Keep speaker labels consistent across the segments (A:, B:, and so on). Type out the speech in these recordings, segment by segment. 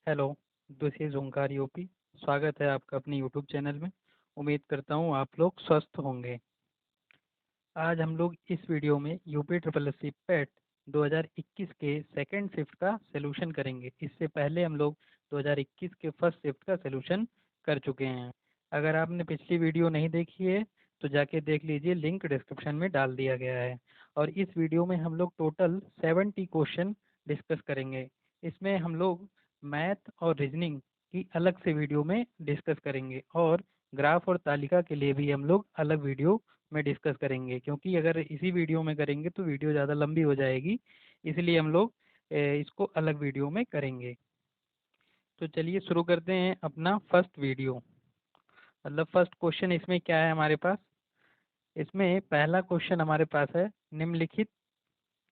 A: Hello, this is Omkar UP. स्वागत है आपका अपने यूट्यूब चैनल में। उम्मीद करता हूँ आप लोग स्वस्थ होंगे। आज हम लोग इस वीडियो में यूपी ट्रिपल एस सी पेट 2021 के सेकंड शिफ्ट का सलूशन करेंगे। इससे पहले हम लोग 2021 के फर्स्ट शिफ्ट का सलूशन कर चुके हैं। अगर आपने पिछली वीडियो नहीं देखी है तो जाके देख लीजिए, लिंक डिस्क्रिप्शन में डाल दिया गया है। और इस वीडियो में हम लोग टोटल 70 क्वेश्चन डिस्कस करेंगे। इसमें हम लोग मैथ और रीजनिंग की अलग से वीडियो में डिस्कस करेंगे, और ग्राफ और तालिका के लिए भी हम लोग अलग वीडियो में डिस्कस करेंगे, क्योंकि अगर इसी वीडियो में करेंगे तो वीडियो ज़्यादा लंबी हो जाएगी। इसलिए हम लोग इसको अलग वीडियो में करेंगे। तो चलिए शुरू करते हैं अपना फर्स्ट वीडियो। मतलब फर्स्ट क्वेश्चन इसमें क्या है हमारे पास। इसमें पहला क्वेश्चन हमारे पास है, निम्नलिखित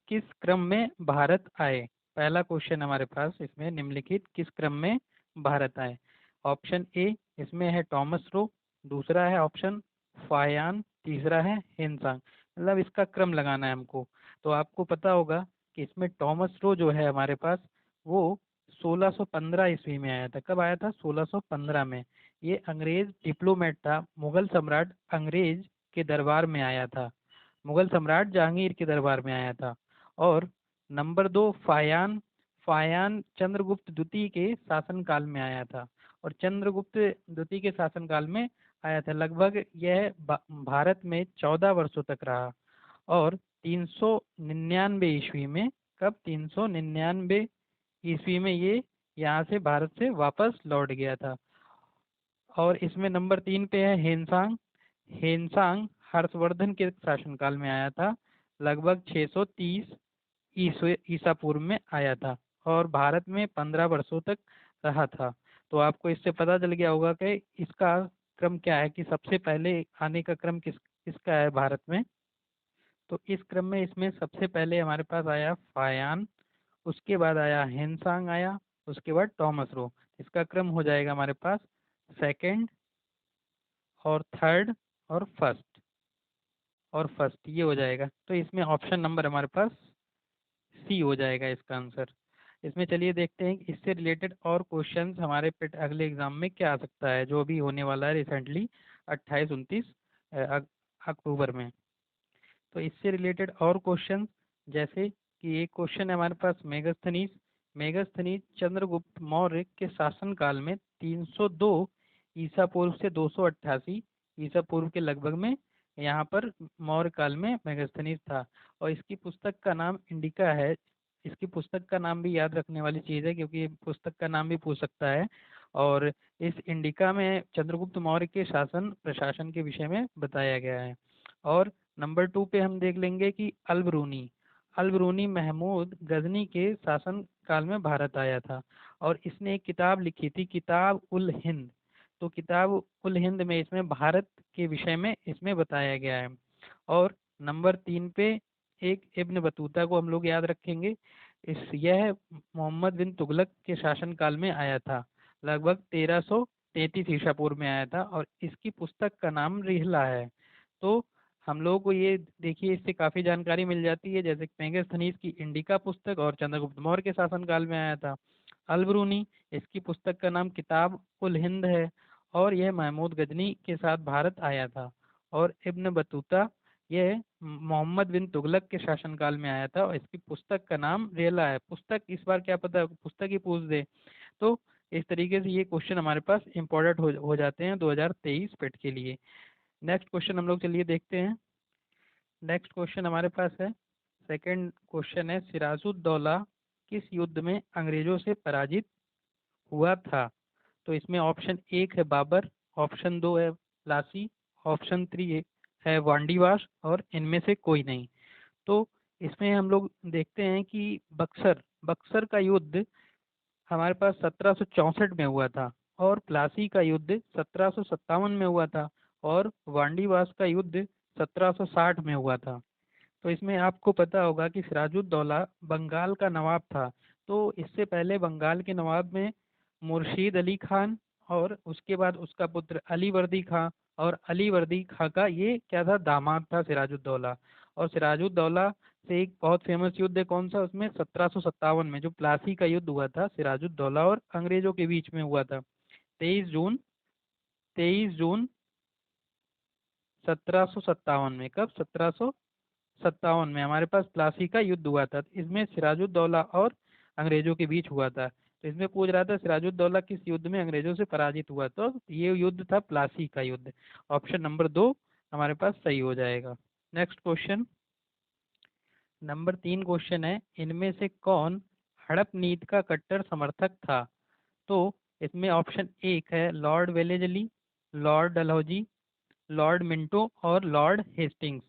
A: किस क्रम में भारत आए। पहला क्वेश्चन हमारे पास इसमें, निम्नलिखित किस क्रम में भारत आए। ऑप्शन ए इसमें है टॉमस रो, दूसरा है ऑप्शन फायान, तीसरा है हिनसांग। मतलब इसका क्रम लगाना है हमको। तो आपको पता होगा कि इसमें टॉमस रो जो है हमारे पास, वो 1615 ईस्वी में आया था। कब आया था? 1615 में। ये अंग्रेज डिप्लोमेट था, मुगल सम्राट अंग्रेज के दरबार में आया था। मुगल सम्राट जहांगीर के दरबार में आया था। और नंबर दो फायान। फायान चंद्रगुप्त द्वितीय के शासनकाल में आया था। और चंद्रगुप्त द्वितीय के शासनकाल में आया था। लगभग यह भारत में 14 वर्षों तक रहा। और 399 ईस्वी में, कब? 399 ईस्वी में ये यहाँ से भारत से वापस लौट गया था। और इसमें नंबर तीन पे है हेनसांग। हेनसांग हर्षवर्धन के शासनकाल में आया था। लगभग 630 ईसा पूर्व में आया था, और भारत में 15 वर्षों तक रहा था। तो आपको इससे पता चल गया होगा कि इसका क्रम क्या है, कि सबसे पहले आने का क्रम किसका है भारत में। तो इस क्रम में इसमें सबसे पहले हमारे पास आया फायान, उसके बाद आया हेनसांग आया, उसके बाद टॉमस रो। इसका क्रम हो जाएगा हमारे पास सेकंड और थर्ड और फर्स्ट ये हो जाएगा। तो इसमें ऑप्शन नंबर हमारे पास सी हो जाएगा इसका आंसर। इसमें चलिए देखते हैं कि इससे रिलेटेड और क्वेश्चंस हमारे पे अगले एग्जाम में क्या आ सकता है, जो अभी होने वाला है रिसेंटली 28-29 अक्टूबर में। तो इससे रिलेटेड और क्वेश्चन, जैसे कि एक क्वेश्चन है हमारे पास मेगास्थनीज। मेगास्थनीज चंद्रगुप्त मौर्य के शासनकाल में 302 ईसा पूर्व से 288 ईसा पूर्व के लगभग में यहाँ पर मौर्य काल में मेगास्थनीज था। और इसकी पुस्तक का नाम इंडिका है। इसकी पुस्तक का नाम भी याद रखने वाली चीज़ है, क्योंकि ये पुस्तक का नाम भी पूछ सकता है। और इस इंडिका में चंद्रगुप्त मौर्य के शासन प्रशासन के विषय में बताया गया है। और नंबर टू पे हम देख लेंगे कि अलबरूनी। अलबरूनी महमूद गजनी के शासन काल में भारत आया था। और इसने एक किताब लिखी थी, किताब उल हिंद। तो किताब उल हिंद में इसमें भारत के विषय में इसमें बताया गया है। और नंबर तीन पे एक इब्न बतूता को हम लोग याद रखेंगे। यह मोहम्मद बिन तुगलक के शासन काल में आया था। लगभग 1333 ईसा पूर्व में आया था, और इसकी पुस्तक का नाम रिहला है। तो हम लोगों को ये देखिए, इससे काफ़ी जानकारी मिल जाती है, जैसे मेगास्थनीज की इंडिका पुस्तक और चंद्रगुप्त मौर्य के शासनकाल में आया था। अलबरूनी, इसकी पुस्तक का नाम किताब उल हिंद है, और यह महमूद गजनी के साथ भारत आया था। और इब्न बतूता, यह मोहम्मद बिन तुगलक के शासनकाल में आया था, और इसकी पुस्तक का नाम रेला है। पुस्तक इस बार क्या पता पुस्तक ही पूछ दे। तो इस तरीके से ये क्वेश्चन हमारे पास इम्पोर्टेंट हो जाते हैं 2023 पेट के लिए। नेक्स्ट क्वेश्चन हम लोग चलिए देखते हैं। नेक्स्ट क्वेश्चन हमारे पास है, सेकंड क्वेश्चन है, सिराजुद्दौला किस युद्ध में अंग्रेजों से पराजित हुआ था। तो इसमें ऑप्शन एक है बाबर, ऑप्शन दो है प्लासी, ऑप्शन थ्री है वांडीवास, और इनमें से कोई नहीं। तो इसमें हम लोग देखते हैं कि बक्सर बक्सर का युद्ध हमारे पास 1764 में हुआ था, और प्लासी का युद्ध 1757 में हुआ था, और वांडीवास का युद्ध 1760 में हुआ था। तो इसमें आपको पता होगा कि सिराजुद्दौला बंगाल का नवाब था। तो इससे पहले बंगाल के नवाब में मुर्शीद अली खान, और उसके बाद उसका पुत्र अली वर्दी खां, और अली वर्दी खां का ये क्या था, दामाद था सिराजुद्दौला। और सिराजुद्दौला से एक बहुत फेमस युद्ध है, कौन सा? उसमें 1757 में जो प्लासी का युद्ध हुआ था, सिराजुद्दौला और अंग्रेजों के बीच में हुआ था। 23 जून, 23 जून 1757 में। कब? 1757 में हमारे पास प्लासी का युद्ध हुआ था। इसमें सिराजुद्दौला और अंग्रेजों के बीच हुआ था। तो इसमें पूछ रहा था सिराजुद्दौला किस युद्ध में अंग्रेजों से पराजित हुआ, तो ये युद्ध था प्लासी का युद्ध। ऑप्शन नंबर 2 हमारे पास सही हो जाएगा। नेक्स्ट क्वेश्चन, नंबर 3 क्वेश्चन है, इनमें से कौन हड़प नीति का कट्टर समर्थक था? तो इसमें ऑप्शन एक है Lord Wellesley, Lord Dalhousie, Lord Minto और लॉर्ड हेस्टिंग्स।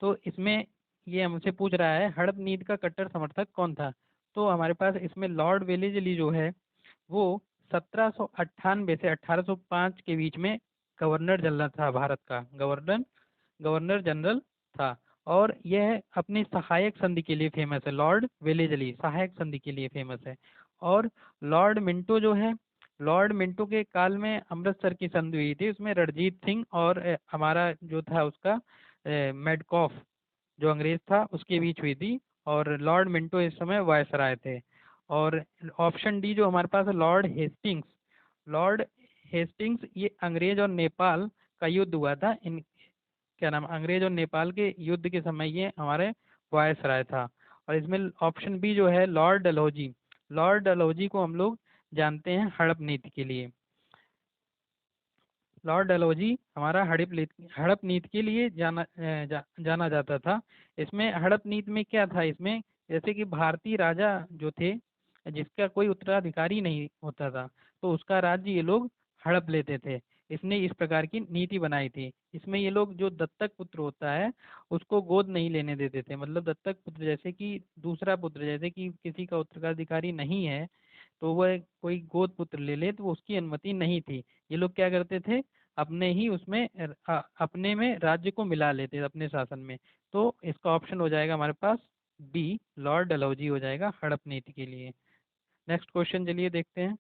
A: तो इसमें ये हमसे पूछ रहा है हड़प नीति का कट्टर समर्थक कौन था। तो हमारे पास इसमें लॉर्ड वेलेजली जो है वो 1798 से 1805 के बीच में गवर्नर जनरल था, भारत का गवर्नर गवर्नर जनरल था। और यह अपनी सहायक संधि के लिए फेमस है। लॉर्ड वेलेजली सहायक संधि के लिए फेमस है। और लॉर्ड मिंटो जो है, लॉर्ड मिंटो के काल में अमृतसर की संधि हुई थी, उसमें रणजीत सिंह और हमारा जो था उसका मेडकॉफ जो अंग्रेज था उसके बीच हुई थी। और लॉर्ड मिंटो इस समय वायसराय थे। और ऑप्शन डी जो हमारे पास है लॉर्ड हेस्टिंग्स, लॉर्ड हेस्टिंग्स ये अंग्रेज और नेपाल का युद्ध हुआ था। इन क्या नाम, अंग्रेज और नेपाल के युद्ध के समय ये हमारे वायसराय था। और इसमें ऑप्शन बी जो है लॉर्ड डलहौजी, लॉर्ड डलहौजी को हम लोग जानते हैं हड़प नीति के लिए। लॉर्ड डलहौजी हमारा हड़प नीति के लिए जाना जाता था। इसमें हड़प नीति में क्या था, इसमें जैसे कि भारतीय राजा जो थे जिसका कोई उत्तराधिकारी नहीं होता था, तो उसका राज्य ये लोग हड़प लेते थे। इसने इस प्रकार की नीति बनाई थी। इसमें ये लोग जो दत्तक पुत्र होता है उसको गोद नहीं लेने देते थे। मतलब दत्तक पुत्र जैसे कि दूसरा पुत्र, जैसे कि किसी का उत्तराधिकारी नहीं है तो वह कोई गोद पुत्र ले ले तो उसकी अनुमति नहीं थी। ये लोग क्या करते थे, अपने ही उसमें अपने में राज्य को मिला लेते थे अपने शासन में। तो इसका ऑप्शन हो जाएगा हमारे पास बी, लॉर्ड डलहौजी हो जाएगा हड़प नीति के लिए। नेक्स्ट क्वेश्चन चलिए देखते हैं।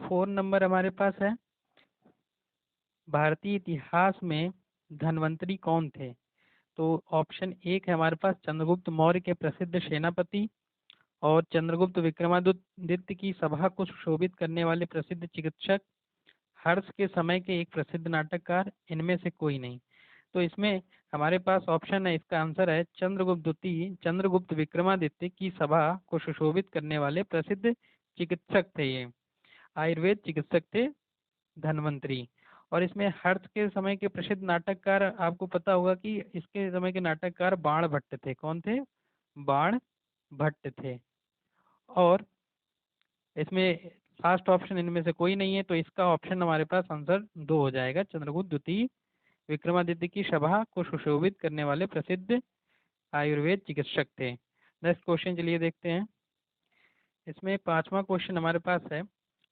A: 4 नंबर हमारे पास है, भारतीय इतिहास में धन्वंतरी कौन थे? तो ऑप्शन एक है हमारे पास चंद्रगुप्त मौर्य के प्रसिद्ध सेनापति, और चंद्रगुप्त विक्रमादित्य की सभा को सुशोभित करने वाले प्रसिद्ध चिकित्सक, हर्ष के समय के एक प्रसिद्ध नाटककार, इनमें से कोई नहीं। तो इसमें हमारे पास ऑप्शन है, इसका आंसर है चंद्रगुप्त विक्रमादित्य की सभा को सुशोभित करने वाले प्रसिद्ध चिकित्सक थे ये, आयुर्वेद चिकित्सक थे धन्वंतरी। और इसमें हर्ष के समय के प्रसिद्ध नाटककार आपको पता होगा कि इसके समय के नाटककार बाण भट्ट थे। कौन थे? बाण भट्ट थे। और इसमें लास्ट ऑप्शन इनमें से कोई नहीं है, तो इसका ऑप्शन हमारे पास आंसर 2 हो जाएगा, चंद्रगुप्त द्वितीय विक्रमादित्य की सभा को सुशोभित करने वाले प्रसिद्ध आयुर्वेद चिकित्सक थे। नेक्स्ट क्वेश्चन चलिए देखते हैं। इसमें 5वां क्वेश्चन हमारे पास है,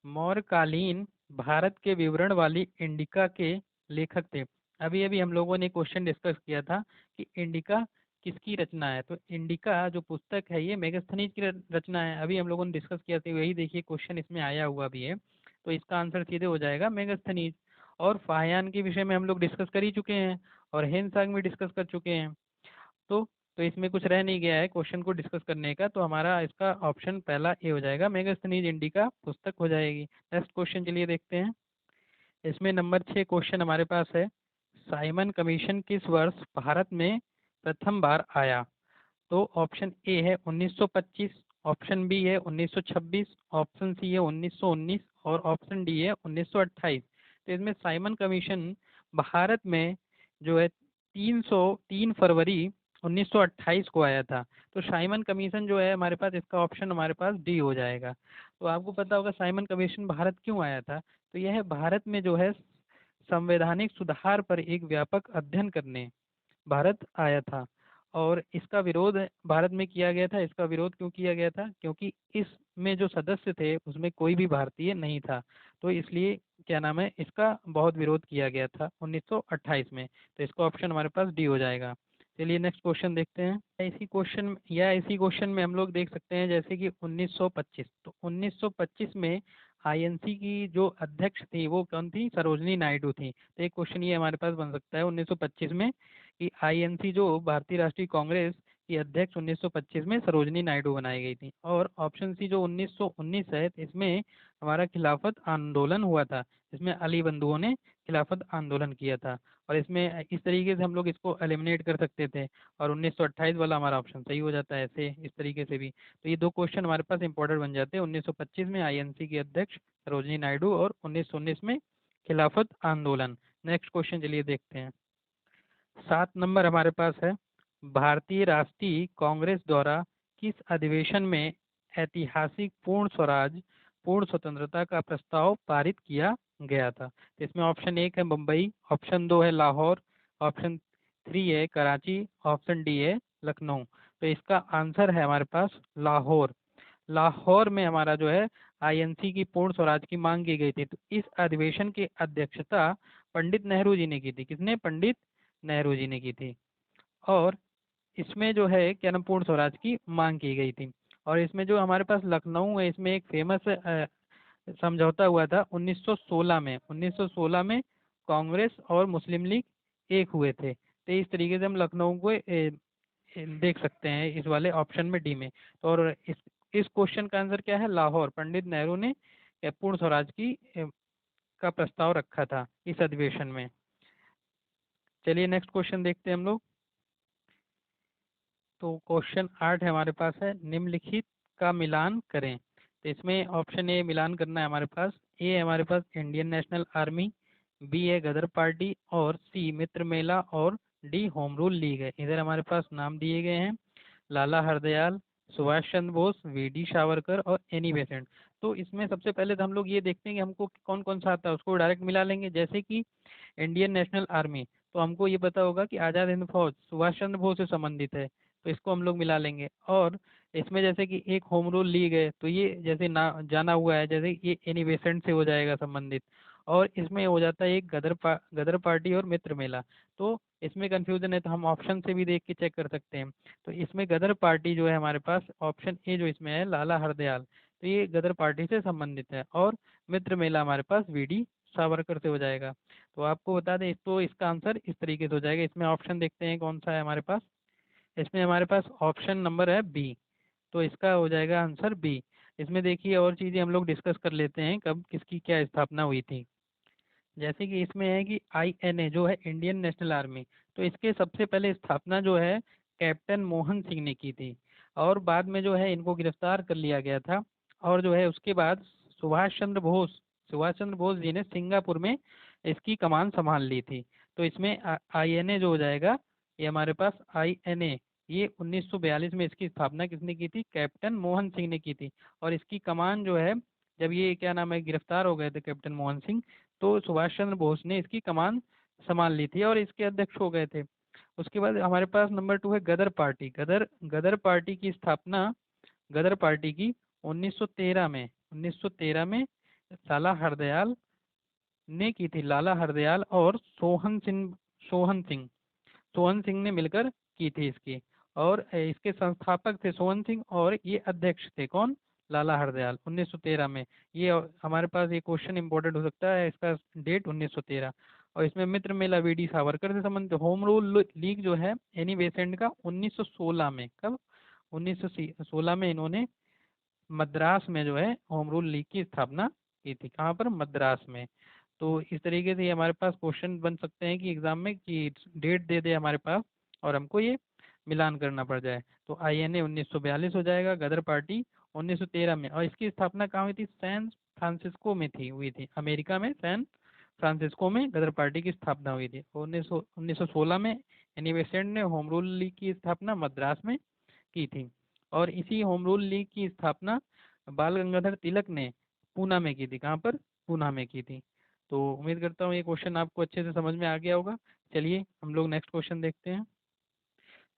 A: मौर्यकालीन भारत के विवरण वाली इंडिका के लेखक थे। अभी अभी हम लोगों ने क्वेश्चन डिस्कस किया था कि इंडिका किसकी रचना है। तो इंडिका जो पुस्तक है ये मेगास्थनीज की रचना है। अभी हम लोगों ने डिस्कस किया था, वही देखिए क्वेश्चन इसमें आया हुआ भी है। तो इसका आंसर सीधे हो जाएगा मेगास्थनीज। और फाहियान के विषय में हम लोग डिस्कस कर ही चुके हैं, और हेनसांग भी डिस्कस कर चुके हैं। तो तो इसमें कुछ रह नहीं गया है क्वेश्चन को डिस्कस करने का। तो हमारा इसका ऑप्शन पहला ए हो जाएगा, मेगास्थनीज इंडिका पुस्तक हो जाएगी। नेक्स्ट क्वेश्चन चलिए देखते हैं। इसमें नंबर 6 क्वेश्चन हमारे पास है, साइमन कमीशन किस वर्ष भारत में प्रथम बार आया? तो ऑप्शन ए है 1925, ऑप्शन बी है 1926, ऑप्शन सी है 1919 और ऑप्शन डी है 1928। तो इसमें साइमन कमीशन भारत में जो है 303 फरवरी 1928 को आया था। तो साइमन कमीशन जो है हमारे पास, इसका ऑप्शन हमारे पास डी हो जाएगा। तो आपको पता होगा साइमन कमीशन भारत क्यों आया था। तो यह भारत में जो है संवैधानिक सुधार पर एक व्यापक अध्ययन करने भारत आया था। और इसका विरोध भारत में किया गया था। इसका विरोध क्यों किया गया था? क्योंकि इसमें जो सदस्य थे उसमें कोई भी भारतीय नहीं था। तो इसलिए क्या नाम है, इसका बहुत विरोध किया गया था 1928 में। तो इसका ऑप्शन हमारे पास डी हो जाएगा। चलिए नेक्स्ट क्वेश्चन देखते हैं। इसी क्वेश्चन में हम लोग देख सकते हैं जैसे कि 1925। तो 1925 में आईएनसी की जो अध्यक्ष थी वो कौन थी? सरोजनी नायडू थी। तो एक क्वेश्चन ये हमारे पास बन सकता है 1925 में कि आईएनसी जो भारतीय राष्ट्रीय कांग्रेस की अध्यक्ष 1925 में सरोजनी नायडू बनाई गई थी। और ऑप्शन सी जो 1919 है, इसमें हमारा खिलाफत आंदोलन हुआ था, इसमें अली बंधुओं ने खिलाफत आंदोलन किया था। और इसमें इस तरीके से हम लोग इसको एलिमिनेट कर सकते थे, और 1928 वाला हमारा ऑप्शन सही हो जाता है ऐसे इस तरीके से भी। तो ये दो क्वेश्चन हमारे पास इंपॉर्टेंट बन जाते हैं, 1925 में आईएनसी की अध्यक्ष सरोजनी नायडू और 1919 में खिलाफत आंदोलन। नेक्स्ट क्वेश्चन चलिए देखते हैं। 7 नंबर हमारे पास है, भारतीय राष्ट्रीय कांग्रेस द्वारा किस अधिवेशन में ऐतिहासिक पूर्ण स्वराज पूर्ण स्वतंत्रता का प्रस्ताव पारित किया गया था। तो इसमें ऑप्शन 1 है मुंबई, ऑप्शन 2 है लाहौर, ऑप्शन 3 है कराची, ऑप्शन डी है लखनऊ। तो इसका आंसर है हमारे पास लाहौर। लाहौर में हमारा जो है आईएनसी की पूर्ण स्वराज की मांग की गई थी। तो इस अधिवेशन की अध्यक्षता पंडित नेहरू जी ने की थी। किसने? पंडित नेहरू जी ने की थी। और इसमें जो है क्या नाम, पूर्ण स्वराज की मांग की गई थी। और इसमें जो हमारे पास लखनऊ है, इसमें एक फेमस समझौता हुआ था 1916 में। 1916 में कांग्रेस और मुस्लिम लीग एक हुए थे। तो इस तरीके से हम लखनऊ को देख सकते हैं इस वाले ऑप्शन में डी में। तो और इस क्वेश्चन का आंसर क्या है? लाहौर। पंडित नेहरू ने पूर्ण स्वराज की का प्रस्ताव रखा था इस अधिवेशन में। चलिए नेक्स्ट क्वेश्चन देखते हैं हम लोग। तो क्वेश्चन 8 है हमारे पास है, निम्नलिखित का मिलान करें। तो इसमें ऑप्शन ए मिलान करना है हमारे पास। ए है हमारे पास इंडियन नेशनल आर्मी, बी है गदर पार्टी, और सी मित्र मेला, और डी होम रूल लीग है। इधर हमारे पास नाम दिए गए हैं लाला हरदयाल, सुभाष चंद्र बोस, वीडी सावरकर और एनी बेसेंट। तो इसमें सबसे पहले तो हम लोग ये देखते हैं कि हमको कौन कौन सा आता है, उसको डायरेक्ट मिला लेंगे। जैसे कि इंडियन नेशनल आर्मी, तो हमको ये पता होगा कि आज़ाद हिंद फौज सुभाष चंद्र बोस से संबंधित है, तो इसको हम लोग मिला लेंगे। और इसमें जैसे कि एक होम रूल लीग है, तो ये जैसे ना जाना हुआ है, जैसे ये एनी बेसेंट से हो जाएगा संबंधित। और इसमें हो जाता है एक गदर पार्टी और मित्र मेला। तो इसमें कंफ्यूजन है, तो हम ऑप्शन से भी देख के चेक कर सकते हैं। तो इसमें गदर पार्टी जो है हमारे पास, ऑप्शन ए जो इसमें है लाला हरदयाल, तो ये गदर पार्टी से संबंधित है। और मित्र मेला हमारे पास वीडी सावरकर से हो जाएगा। तो आपको बता दें, तो इसका आंसर इस तरीके से हो जाएगा। इसमें ऑप्शन देखते हैं कौन सा है हमारे पास। इसमें हमारे पास ऑप्शन नंबर है बी, तो इसका हो जाएगा आंसर बी। इसमें देखिए और चीज़ें हम लोग डिस्कस कर लेते हैं, कब किसकी क्या स्थापना हुई थी। जैसे कि इसमें है कि आईएनए जो है इंडियन नेशनल आर्मी, तो इसके सबसे पहले स्थापना जो है कैप्टन मोहन सिंह ने की थी। और बाद में जो है इनको गिरफ्तार कर लिया गया था। और जो है उसके बाद सुभाष चंद्र बोस जी ने सिंगापुर में इसकी कमान संभाल ली थी। तो इसमें आईएनए जो हो जाएगा, ये हमारे पास आईएनए, ये 1942 में इसकी स्थापना किसने की थी? कैप्टन मोहन सिंह ने की थी। और इसकी कमान जो है, जब ये क्या नाम है गिरफ्तार हो गए थे कैप्टन मोहन सिंह, तो सुभाष चंद्र बोस ने इसकी कमान संभाल ली थी और इसके अध्यक्ष हो गए थे। उसके बाद हमारे पास नंबर 2 है गदर पार्टी। गदर पार्टी की स्थापना, गदर पार्टी की 1913 में लाला हरदयाल ने की थी। लाला हरदयाल और सोहन सिंह सोहन सिंह ने मिलकर की थी इसकी। और इसके संस्थापक थे सोहन सिंह, और ये अध्यक्ष थे कौन? लाला हरदयाल, 1913 में। ये हमारे पास ये क्वेश्चन इंपॉर्टेंट हो सकता है, इसका डेट 1913। और इसमें मित्र मेला वीडी सावरकर से संबंधित। होम रूल लीग जो है एनी बेसेंट का 1916 में, कब? 1916 में इन्होंने मद्रास में जो है होम रूल लीग की स्थापना की थी। कहाँ पर? मद्रास में। तो इस तरीके से ये हमारे पास क्वेश्चन बन सकते हैं कि एग्जाम में कि डेट दे दे हमारे पास और हमको ये मिलान करना पड़ जाए। तो आईएनए 1942 हो जाएगा, गदर पार्टी 1913 में। और इसकी स्थापना कहाँ हुई थी? सैन फ्रांसिस्को में हुई थी, अमेरिका में सैन फ्रांसिस्को में गदर पार्टी की स्थापना हुई थी। 1916 में एनी बेसेंट ने होम रूल लीग की स्थापना मद्रास में की थी। और इसी होम रूल लीग की स्थापना बाल गंगाधर तिलक ने पूना में की थी। कहाँ पर? पूना में की थी। तो उम्मीद करता हूँ ये क्वेश्चन आपको अच्छे से समझ में आ गया होगा। चलिए हम लोग नेक्स्ट क्वेश्चन देखते हैं।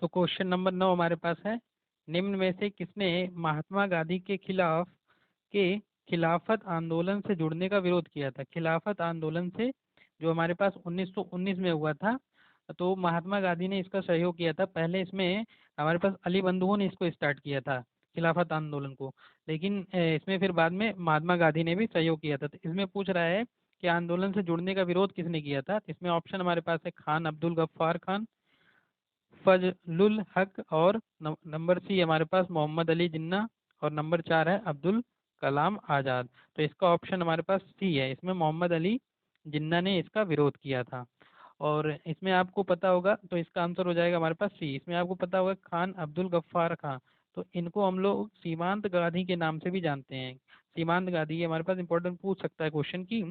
A: तो क्वेश्चन नंबर 9 हमारे पास है, निम्न में से किसने महात्मा गांधी के खिलाफत आंदोलन से जुड़ने का विरोध किया था? खिलाफत आंदोलन से जो हमारे पास 1919 में हुआ था, तो महात्मा गांधी ने इसका सहयोग किया था। पहले इसमें हमारे पास अली बंधुओं ने इसको स्टार्ट किया था खिलाफत आंदोलन को, लेकिन इसमें फिर बाद में महात्मा गांधी ने भी सहयोग किया था। तो इसमें पूछ रहा है कि आंदोलन से जुड़ने का विरोध किसने किया था। तो इसमें ऑप्शन हमारे पास है खान अब्दुल गफ्फार खान, फजलुल हक, और नंबर सी हमारे पास मोहम्मद अली जिन्ना, और नंबर 4 है अब्दुल कलाम आज़ाद। तो इसका ऑप्शन हमारे पास सी है, इसमें मोहम्मद अली जिन्ना ने इसका विरोध किया था। और इसमें आपको पता होगा, तो इसका आंसर हो जाएगा हमारे पास सी। इसमें आपको पता होगा खान अब्दुल गफ्फार खां, तो इनको हम लोग सीमांत गांधी के नाम से भी जानते हैं। सीमांत गांधी, ये हमारे पास इंपॉर्टेंट पूछ सकता है क्वेश्चन की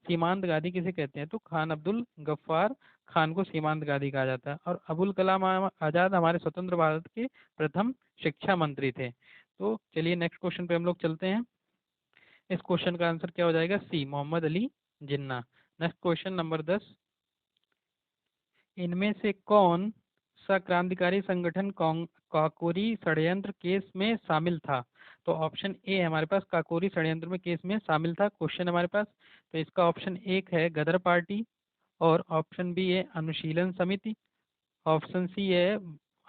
A: सीमांत गांधी किसे कहते हैं, तो खान अब्दुल गफ्फार खान को सीमांत गांधी कहा जाता है। और अबुल कलाम आज़ाद हमारे स्वतंत्र भारत के प्रथम शिक्षा मंत्री थे। तो चलिए नेक्स्ट क्वेश्चन पे हम लोग चलते हैं। इस क्वेश्चन का आंसर क्या हो जाएगा, सी Mohammad Ali Jinnah. Next question number 10, इनमें से कौन सा क्रांतिकारी संगठन काकोरी षड्यंत्र केस में शामिल था। तो ऑप्शन ए हमारे पास काकोरी षड्यंत्र में केस में शामिल था क्वेश्चन हमारे पास। तो इसका ऑप्शन एक है गदर पार्टी, और ऑप्शन बी है अनुशीलन समिति, ऑप्शन सी है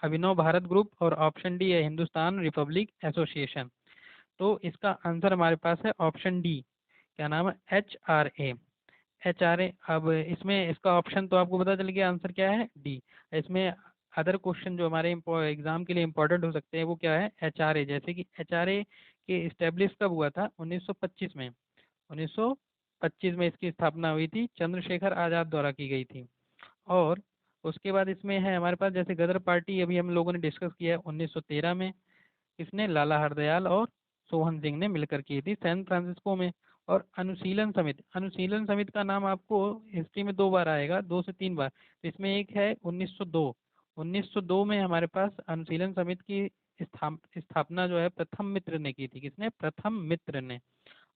A: अभिनव भारत ग्रुप, और ऑप्शन डी है हिंदुस्तान रिपब्लिक एसोसिएशन। तो इसका आंसर हमारे पास है ऑप्शन डी, क्या नाम है, HRA। HRA। अब इसमें इसका ऑप्शन तो आपको पता चल गया, आंसर क्या है, डी। इसमें अदर क्वेश्चन जो हमारे एग्जाम के लिए इंपॉर्टेंट हो सकते हैं वो क्या है, HRA। जैसे कि HRA के इस्टेब्लिश कब हुआ था, 1925 में। 1925 में इसकी स्थापना हुई थी, चंद्रशेखर आज़ाद द्वारा की गई थी। और उसके बाद इसमें है हमारे पास जैसे गदर पार्टी, अभी हम लोगों ने डिस्कस किया है 1913 में, किसने, लाला हरदयाल और सोहन सिंह ने मिलकर की थी सैन फ्रांसिस्को में। और अनुशीलन समिति, अनुशीलन समिति का नाम आपको हिस्ट्री में 2 बार आएगा, 2 से 3 बार। तो इसमें एक है 1902। 1902 में हमारे पास अनुशीलन समिति की स्थापना जो है प्रथम मित्र ने की थी, किसने, प्रथम मित्र ने।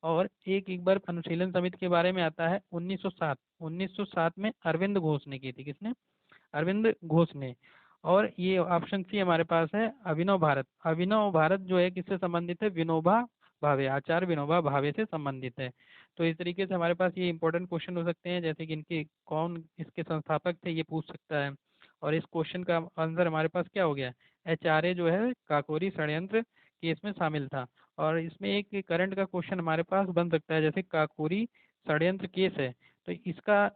A: और एक बार अनुशीलन समिति के बारे में आता है 1907। 1907 में अरविंद घोष ने की थी, किसने, अरविंद घोष ने। और ये ऑप्शन सी हमारे पास है अभिनव भारत। अभिनव भारत जो है किससे संबंधित है, विनोबा भावे, आचार्य विनोबा भावे से संबंधित है। तो इस तरीके से हमारे पास ये इंपॉर्टेंट क्वेश्चन हो सकते हैं, जैसे कि इनके कौन इसके संस्थापक थे ये पूछ सकता है। और इस क्वेश्चन का आंसर हमारे पास क्या हो गया, HRA जो है काकोरी षड्यंत्र केस में शामिल था। और इसमें एक करंट का क्वेश्चन हमारे पास बन सकता है, जैसे काकोरी षड्यंत्र केस है तो इसका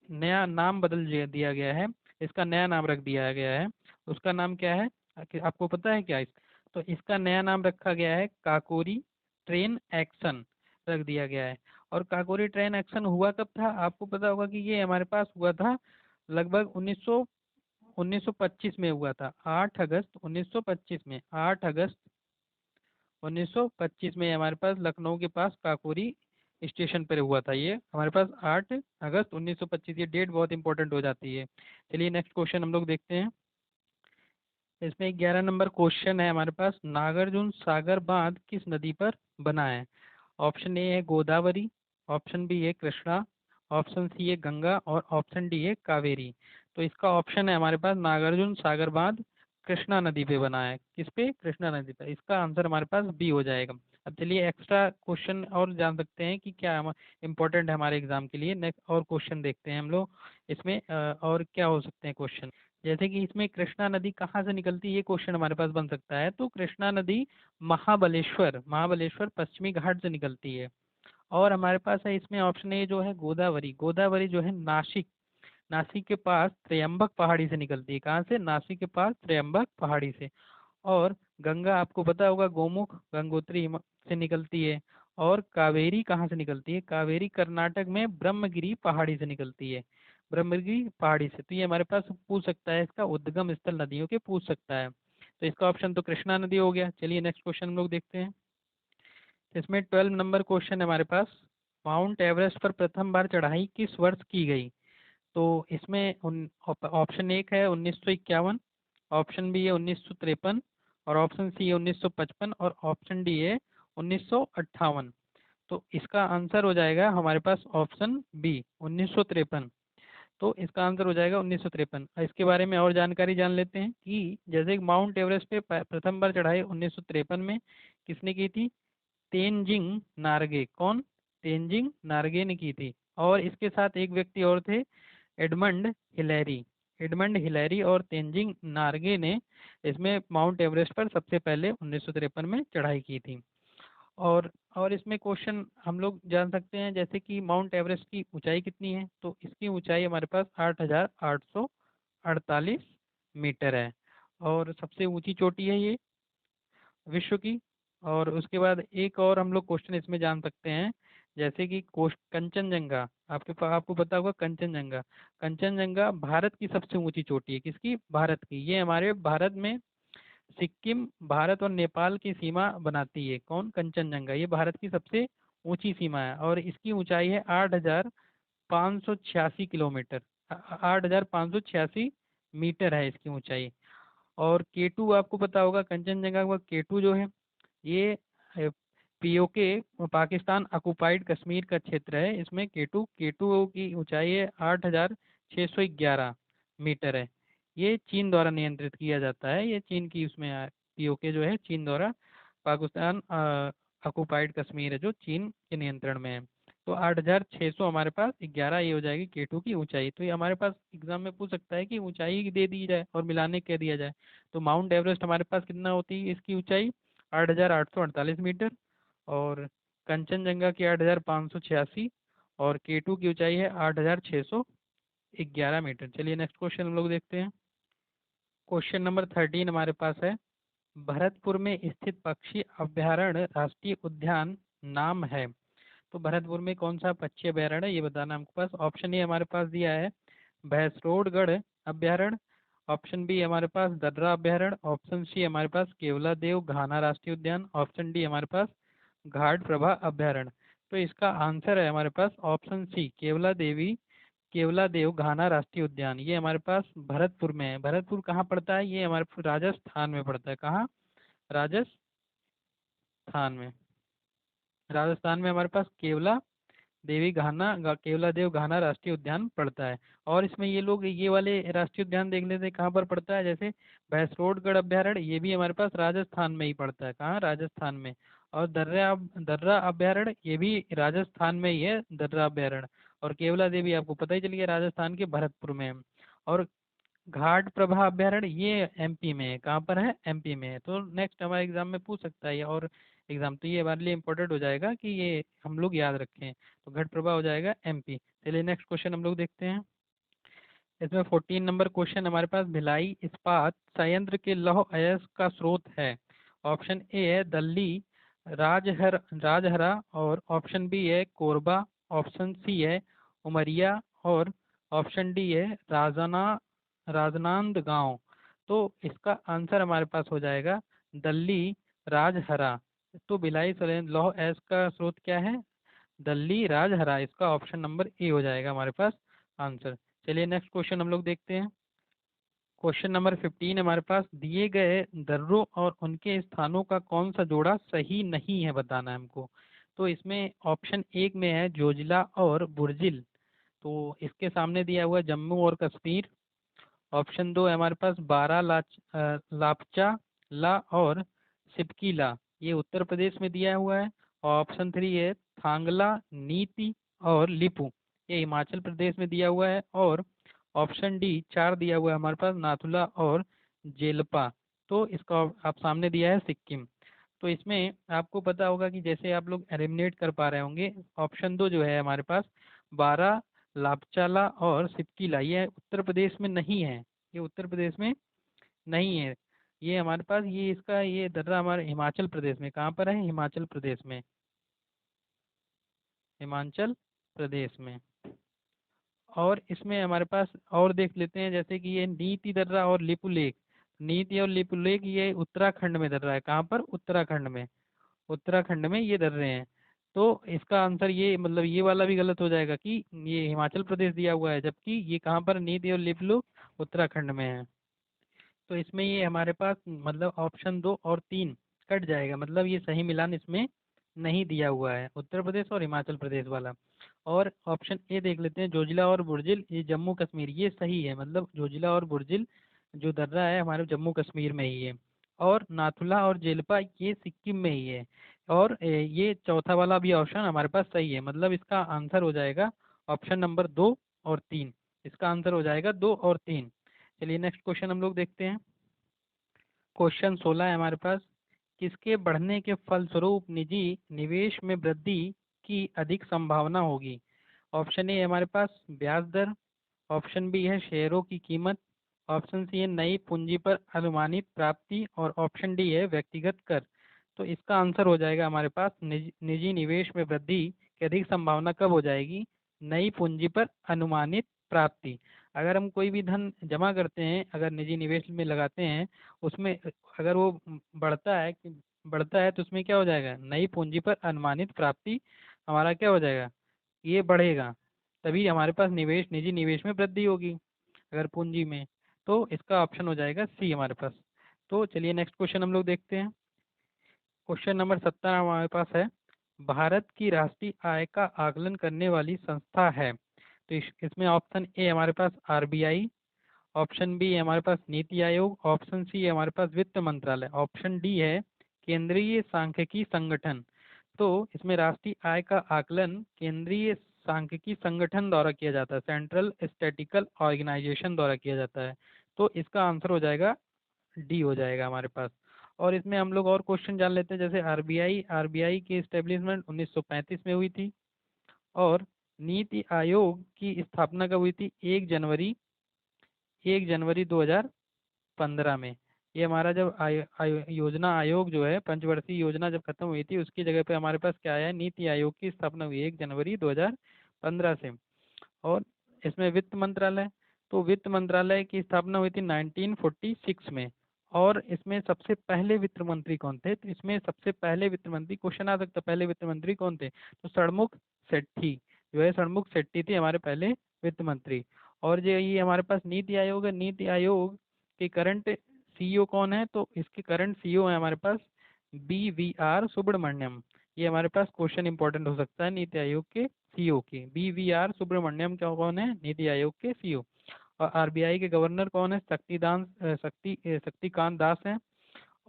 A: नया नाम बदल दिया गया है, इसका नया नाम रख दिया गया है। उसका नाम क्या है, आपको पता है क्या तो इसका नया नाम रखा गया है काकोरी ट्रेन एक्शन, रख दिया गया है। और काकोरी ट्रेन एक्शन हुआ कब था, आपको पता होगा कि ये हमारे पास हुआ था लगभग 1925 में हुआ था, 8 अगस्त 1925 में। 8 अगस्त 1925 में हमारे पास लखनऊ के पास काकोरी स्टेशन पर हुआ था ये हमारे पास, 8 अगस्त 1925। ये डेट बहुत इंपॉर्टेंट हो जाती है। चलिए नेक्स्ट क्वेश्चन हम लोग देखते हैं। इसमें 11 नंबर क्वेश्चन है हमारे पास, नागार्जुन सागर बांध किस नदी पर बना है। ऑप्शन ए है गोदावरी, ऑप्शन बी है कृष्णा, ऑप्शन सी है गंगा, और ऑप्शन डी है कावेरी। तो इसका ऑप्शन है हमारे पास नागार्जुन सागर बांध कृष्णा नदी पे बना है, किस पे, कृष्णा नदी पे। इसका आंसर हमारे पास बी हो जाएगा। अब चलिए एक्स्ट्रा क्वेश्चन और जान सकते हैं कि क्या इम्पोर्टेंट है हमारे एग्जाम के लिए। नेक्स्ट और क्वेश्चन देखते हैं हम लोग इसमें, और क्या हो सकते हैं क्वेश्चन। जैसे कि इसमें कृष्णा नदी कहाँ से निकलती है, ये क्वेश्चन हमारे पास बन सकता है। तो कृष्णा नदी महाबलेश्वर, महाबलेश्वर पश्चिमी घाट से निकलती है। और हमारे पास है इसमें ऑप्शन ए जो है गोदावरी, गोदावरी जो है नासिक, नासिक के पास त्र्यंबक पहाड़ी से निकलती है। कहाँ से, नासिक के पास त्र्यंबक पहाड़ी से। और गंगा आपको पता होगा गोमुख गंगोत्री से निकलती है। और कावेरी कहाँ से निकलती है, कावेरी कर्नाटक में ब्रह्मगिरी पहाड़ी से निकलती है, ब्रह्मगिरी पहाड़ी से। तो ये हमारे पास पूछ सकता है, इसका उद्गम स्थल नदियों के पूछ सकता है। तो इसका ऑप्शन तो कृष्णा नदी हो गया। चलिए नेक्स्ट क्वेश्चन हम लोग देखते हैं। इसमें 12 नंबर क्वेश्चन है हमारे पास, माउंट एवरेस्ट पर प्रथम बार चढ़ाई किस वर्ष की गई। तो इसमें ऑप्शन एक है 1951, ऑप्शन बी है 1953, और ऑप्शन सी है 1955, और ऑप्शन डी है 1958। तो इसका आंसर हो जाएगा हमारे पास ऑप्शन बी 1953। तो इसका आंसर हो जाएगा 1953। इसके बारे में और जानकारी जान लेते हैं कि जैसे माउंट एवरेस्ट पे प्रथम बार चढ़ाई 1953 में किसने की थी, तेनजिंग नार्गे। कौन, तेनजिंग नार्गे ने की थी। और इसके साथ एक व्यक्ति और थे, एडमंड हिलैरी। एडमंड हिलैरी और तेनजिंग नार्गे ने इसमें माउंट एवरेस्ट पर सबसे पहले 1953 में चढ़ाई की थी। और इसमें क्वेश्चन हम लोग जान सकते हैं, जैसे कि माउंट एवरेस्ट की ऊंचाई कितनी है। तो इसकी ऊंचाई हमारे पास 8,848 मीटर है। और सबसे ऊंची चोटी है ये विश्व की। और उसके बाद एक और हम लोग क्वेश्चन इसमें जान सकते हैं, जैसे कि कंचनजंगा, आपको पता होगा कंचनजंगा। कंचनजंगा भारत की सबसे ऊंची चोटी है, किसकी? भारत की। ये हमारे भारत में सिक्किम, भारत और नेपाल की सीमा बनाती है। कौन? कंचनजंगा। ये भारत की सबसे ऊंची सीमा है और इसकी ऊंचाई है 8,586 किलोमीटर। 8,586 मीटर है इसकी ऊंचाई। और केटू आपको पता होगा, कंचनजंगा का केटू जो है ये पीओके पाकिस्तान ऑक्युपाइड कश्मीर का क्षेत्र है। इसमें केटू केटू की ऊंचाई है 8,611 मीटर है। ये चीन द्वारा नियंत्रित किया जाता है। ये चीन की उसमें पीओके जो है चीन द्वारा पाकिस्तान ऑक्युपाइड कश्मीर है जो चीन के नियंत्रण में है। तो 8,600 हमारे पास 11 ये हो जाएगी केटू की ऊंचाई। तो ये हमारे पास एग्जाम में पूछ सकता है कि ऊंचाई दे दी जाए और मिलाने कह दिया जाए। तो माउंट एवरेस्ट हमारे पास कितना होती है इसकी ऊंचाई? 8,848 मीटर। और कंचनजंगा की 8,586। और केटू की ऊंचाई है 8,611 मीटर। चलिए नेक्स्ट क्वेश्चन हम लोग देखते हैं। क्वेश्चन नंबर 13 हमारे पास है, भरतपुर में स्थित पक्षी अभयारण्य राष्ट्रीय उद्यान नाम है। तो भरतपुर में कौन सा पक्षी अभयारण्य है ये बताना हमको पास। ऑप्शन ए हमारे पास दिया है भैंसरोडगढ़ अभयारण्य। ऑप्शन बी हमारे पास दर्रा अभयारण्य। ऑप्शन सी हमारे पास केवला देव घाना राष्ट्रीय उद्यान। ऑप्शन डी हमारे पास घाट प्रभा अभयारण्य। तो इसका आंसर है हमारे पास ऑप्शन सी केवला देव घाना राष्ट्रीय उद्यान। ये हमारे पास भरतपुर में है। भरतपुर कहाँ पड़ता है? ये हमारे राजस्थान में पड़ता है। कहाँ? राजस्थान में। राजस्थान में हमारे पास केवला देव घाना राष्ट्रीय उद्यान पड़ता है। और इसमें ये लोग ये वाले राष्ट्रीय उद्यान देख लेते हैं कहाँ पर पड़ता है। जैसे भैंसरोडगढ़ अभयारण्य, ये भी हमारे पास राजस्थान में ही पड़ता है। कहाँ? राजस्थान में। और दर्रा अभयारण्य, ये भी राजस्थान में ही है, दर्रा अभयारण्य। और केवला देवी आपको पता ही चल गया राजस्थान के भरतपुर में है। और घाट प्रभा अभयारण्य ये एमपी में है। कहाँ पर है? एमपी में है। तो नेक्स्ट हमारे एग्जाम में पूछ सकता है ये, और एग्जाम तो ये हमारे लिए इंपॉर्टेंट हो जाएगा कि ये हम लोग याद रखें। तो घट प्रभा हो जाएगा एमपी। चलिए नेक्स्ट क्वेश्चन हम लोग देखते हैं। इसमें 14 नंबर क्वेश्चन हमारे पास, भिलाई इस्पात संयंत्र के लौह अयस्क का स्रोत है। ऑप्शन ए है दल्ली राजहरा। और ऑप्शन बी है कोरबा। ऑप्शन सी है उमरिया। और ऑप्शन डी है राजनांदगांव। तो इसका आंसर हमारे पास हो जाएगा दल्ली राजहरा। तो भिलाई लौह अयस्क का स्रोत क्या है? दल्ली राजहरा। इसका ऑप्शन नंबर ए हो जाएगा हमारे पास आंसर। चलिए नेक्स्ट क्वेश्चन हम लोग देखते हैं। क्वेश्चन नंबर 15 हमारे पास, दिए गए दर्रों और उनके स्थानों का कौन सा जोड़ा सही नहीं है बताना है हमको। तो इसमें ऑप्शन एक में है जोजिला और बुर्जिल। तो इसके सामने दिया हुआ है जम्मू और कश्मीर। ऑप्शन दो है हमारे पास लापचा ला और सिपकीला, ये उत्तर प्रदेश में दिया हुआ है। और ऑप्शन थ्री है थांगला नीति और लिपू, ये हिमाचल प्रदेश में दिया हुआ है। और ऑप्शन डी चार दिया हुआ है हमारे पास नाथुला और जेलपा, तो इसका आप सामने दिया है सिक्किम। तो इसमें आपको पता होगा कि जैसे आप लोग एलिमिनेट कर पा रहे होंगे, ऑप्शन दो जो है हमारे पास बारह लापचाला और सिपकीला, ये उत्तर प्रदेश में नहीं है। ये उत्तर प्रदेश में नहीं है। ये हमारे पास ये दर्रा हमारे हिमाचल प्रदेश में। कहाँ पर है? हिमाचल प्रदेश में। हिमाचल प्रदेश में। और इसमें हमारे पास और देख लेते हैं, जैसे कि ये नीति दर्रा और लिपुलेख। नीति और लिपुलेख ये उत्तराखंड में दर्रा है। कहाँ पर? उत्तराखंड में। उत्तराखंड में ये दर्रे हैं। तो इसका आंसर ये मतलब ये वाला भी गलत हो जाएगा कि ये हिमाचल प्रदेश दिया हुआ है, जबकि ये कहाँ पर नीति और लिपुलेख उत्तराखंड में है। तो इसमें ये हमारे पास मतलब ऑप्शन दो और तीन कट जाएगा, मतलब ये सही मिलान इसमें नहीं दिया हुआ है, उत्तर प्रदेश और हिमाचल प्रदेश वाला। और ऑप्शन ए देख लेते हैं जोजिला और बुर्जिल, ये जम्मू कश्मीर, ये सही है। मतलब जोजिला और बुर्जिल जो दर्रा है हमारे जम्मू कश्मीर में ही है। और नाथुला और जेलपा ये सिक्किम में ही है। और ये चौथा वाला भी ऑप्शन हमारे पास सही है। मतलब इसका आंसर हो जाएगा ऑप्शन नंबर दो और तीन। इसका आंसर हो जाएगा दो और तीन। चलिए नेक्स्ट क्वेश्चन हम लोग देखते हैं। क्वेश्चन 16 है हमारे पास, किसके बढ़ने के फलस्वरूप निजी निवेश में वृद्धि की अधिक संभावना होगी। ऑप्शन ए हमारे पास ब्याज दर। ऑप्शन बी है शेयरों की कीमत। ऑप्शन सी है नई पूंजी पर अनुमानित प्राप्ति और ऑप्शन डी है व्यक्तिगत कर। तो इसका आंसर हो जाएगा हमारे पास निजी निवेश में वृद्धि की अधिक संभावना कब हो जाएगी? नई पूंजी पर अनुमानित प्राप्ति। अगर हम कोई भी धन जमा करते हैं, अगर निजी निवेश में लगाते हैं, उसमें अगर वो बढ़ता है तो उसमें क्या हो जाएगा? नई पूंजी पर अनुमानित प्राप्ति हमारा क्या हो जाएगा? ये बढ़ेगा, तभी हमारे पास निजी निवेश में वृद्धि होगी अगर पूंजी में। तो इसका ऑप्शन हो जाएगा सी हमारे पास। तो चलिए नेक्स्ट क्वेश्चन हम लोग देखते हैं। क्वेश्चन नंबर 17 हमारे पास है, भारत की राष्ट्रीय आय का आकलन करने वाली संस्था है। तो इसमें ऑप्शन ए हमारे पास आरबीआई, ऑप्शन बी है हमारे पास नीति आयोग, ऑप्शन सी है हमारे पास वित्त मंत्रालय, ऑप्शन डी है केंद्रीय सांख्यिकी संगठन। तो इसमें राष्ट्रीय आय का आकलन केंद्रीय सांख्यिकी संगठन द्वारा किया जाता है, सेंट्रल स्टैटिकल ऑर्गेनाइजेशन द्वारा किया जाता है। तो इसका आंसर हो जाएगा डी हो जाएगा हमारे पास। और इसमें हम लोग और क्वेश्चन जान लेते हैं, जैसे आरबीआई की इस्टेब्लिशमेंट 1935 में हुई थी, और नीति आयोग की स्थापना कब हुई थी? 1 जनवरी 2015 में। ये हमारा जब योजना आयोग जो है, पंचवर्षीय योजना जब खत्म हुई थी, उसकी जगह पे हमारे पास क्या आया? नीति आयोग की स्थापना हुई 1 जनवरी 2015 से। और इसमें वित्त मंत्रालय, तो वित्त मंत्रालय की स्थापना हुई थी 1946 में। और इसमें सबसे पहले वित्त मंत्री कौन थे? तो इसमें सबसे पहले वित्त मंत्री, क्वेश्चन आ सकता है पहले वित्त मंत्री कौन थे? तो षणमुख शेट्टी जो है, षणमुख शेट्टी थे हमारे पहले वित्त मंत्री। और जो ये हमारे पास नीति आयोग है, नीति आयोग के करंट सीईओ कौन है? तो इसके करंट सीईओ है हमारे पास BVR सुब्रमण्यम। ये हमारे पास क्वेश्चन इंपॉर्टेंट हो सकता है नीति आयोग के सीईओ की। BVR सुब्रमण्यम क्या कौन है? नीति आयोग के सीईओ। और आरबीआई के गवर्नर कौन है? शक्तिकांत दास हैं।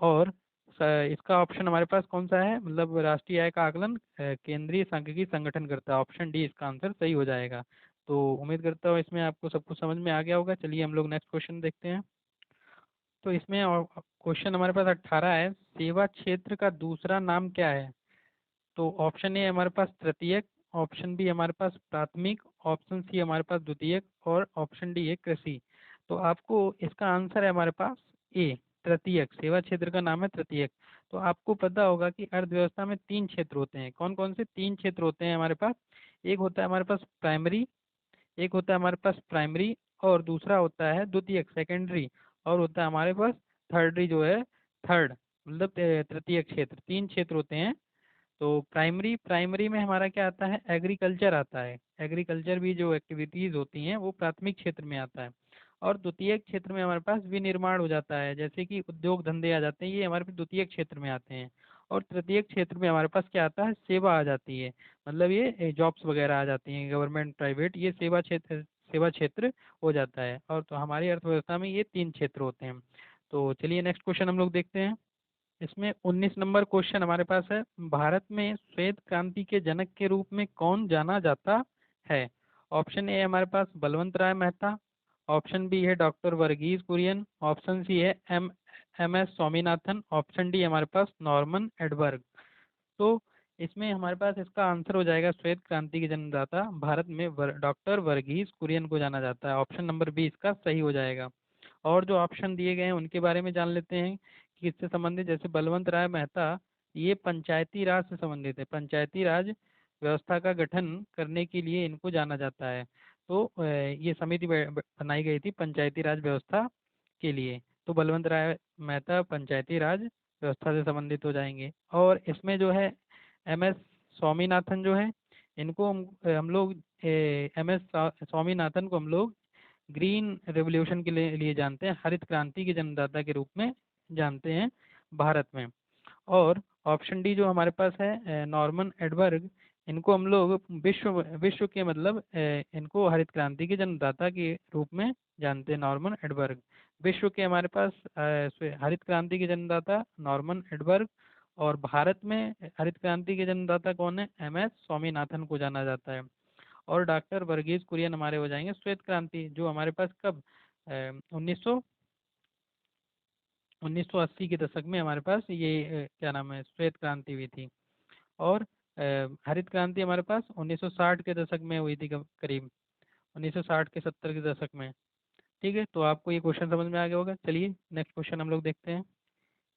A: और इसका ऑप्शन हमारे पास कौन सा है? मतलब राष्ट्रीय आय का आकलन केंद्रीय सांख्यिकी संगठन करता है। ऑप्शन डी इसका आंसर सही हो जाएगा। तो उम्मीद करता हूँ इसमें आपको सब कुछ समझ में आ गया होगा। चलिए हम लोग नेक्स्ट क्वेश्चन देखते हैं। तो इसमें क्वेश्चन हमारे पास 18 है, सेवा क्षेत्र का दूसरा नाम क्या है? तो ऑप्शन ए हमारे पास तृतीयक, ऑप्शन बी हमारे पास प्राथमिक, ऑप्शन सी हमारे पास द्वितीयक, और ऑप्शन डी है कृषि। तो आपको इसका आंसर है हमारे पास ए तृतीयक। सेवा क्षेत्र का नाम है तृतीयक। तो आपको पता होगा कि अर्थव्यवस्था में 3 क्षेत्र होते हैं। कौन कौन से 3 क्षेत्र होते हैं हमारे पास? एक होता है हमारे पास प्राइमरी, एक होता है हमारे पास प्राइमरी, और दूसरा होता है द्वितीयक सेकेंडरी, और होता है हमारे पास थर्डरी जो है थर्ड, मतलब तृतीय क्षेत्र। 3 क्षेत्र होते हैं। तो प्राइमरी में हमारा क्या आता है? एग्रीकल्चर आता है। एग्रीकल्चर भी जो एक्टिविटीज़ होती हैं वो प्राथमिक क्षेत्र में आता है। और द्वितीय क्षेत्र में हमारे पास विनिर्माण हो जाता है, जैसे कि उद्योग धंधे आ जाते हैं, ये हमारे पास द्वितीय क्षेत्र में आते हैं। और तृतीय क्षेत्र में हमारे पास क्या आता है? सेवा आ जाती है, मतलब ये जॉब्स वगैरह आ जाती हैं, गवर्नमेंट प्राइवेट, ये सेवा क्षेत्र हो जाता है। और तो हमारी अर्थव्यवस्था में ये 3 क्षेत्र होते हैं। तो चलिए नेक्स्ट क्वेश्चन हम लोग देखते हैं। इसमें 19 नंबर क्वेश्चन हमारे पास है, भारत में श्वेत क्रांति के जनक के रूप में कौन जाना जाता है? ऑप्शन ए हमारे पास बलवंत राय मेहता, ऑप्शन बी है doctor Verghese Kurien, option C है M S Swaminathan, option D हमारे पास नॉर्मन एडवर्ग। तो इसमें हमारे पास इसका आंसर हो जाएगा श्वेत क्रांति के जन्मदाता भारत में डॉक्टर वर्गीज कुरियन को जाना जाता है। ऑप्शन नंबर बी इसका सही हो जाएगा। और जो ऑप्शन दिए गए हैं उनके बारे में जान लेते हैं कि किससे संबंधित। जैसे बलवंत राय मेहता, ये पंचायती राज से संबंधित है। पंचायती राज व्यवस्था का गठन करने के लिए इनको जाना जाता है। तो ये समिति बनाई गई थी पंचायती राज व्यवस्था के लिए। तो बलवंत राय मेहता पंचायती राज व्यवस्था से संबंधित हो जाएंगे। और इसमें जो है MS स्वामीनाथन जो है, इनको हम लोग MS स्वामीनाथन को हम लोग ग्रीन रेवोल्यूशन के लिए जानते हैं, हरित क्रांति के जन्मदाता के रूप में जानते हैं भारत में। और ऑप्शन डी जो हमारे पास है नॉर्मन एडवर्ग, इनको हम लोग विश्व विश्व के मतलब इनको हरित क्रांति के जन्मदाता के रूप में जानते हैं, नॉर्मन एडवर्ग। विश्व के हमारे पास हरित क्रांति के जन्मदाता नॉर्मन एडवर्ग, और भारत में हरित क्रांति के जन्मदाता कौन है? MS स्वामीनाथन को जाना जाता है। और डॉक्टर वर्गीज कुरियन हमारे हो जाएंगे श्वेत क्रांति, जो हमारे पास कब 1980 के दशक में हमारे पास ये क्या नाम है श्वेत क्रांति हुई थी। और हरित क्रांति हमारे पास 1960 के दशक में हुई थी, करीब 1960 के 70 के दशक में। ठीक है, तो आपको ये क्वेश्चन समझ में आ गया होगा। चलिए नेक्स्ट क्वेश्चन हम लोग देखते हैं।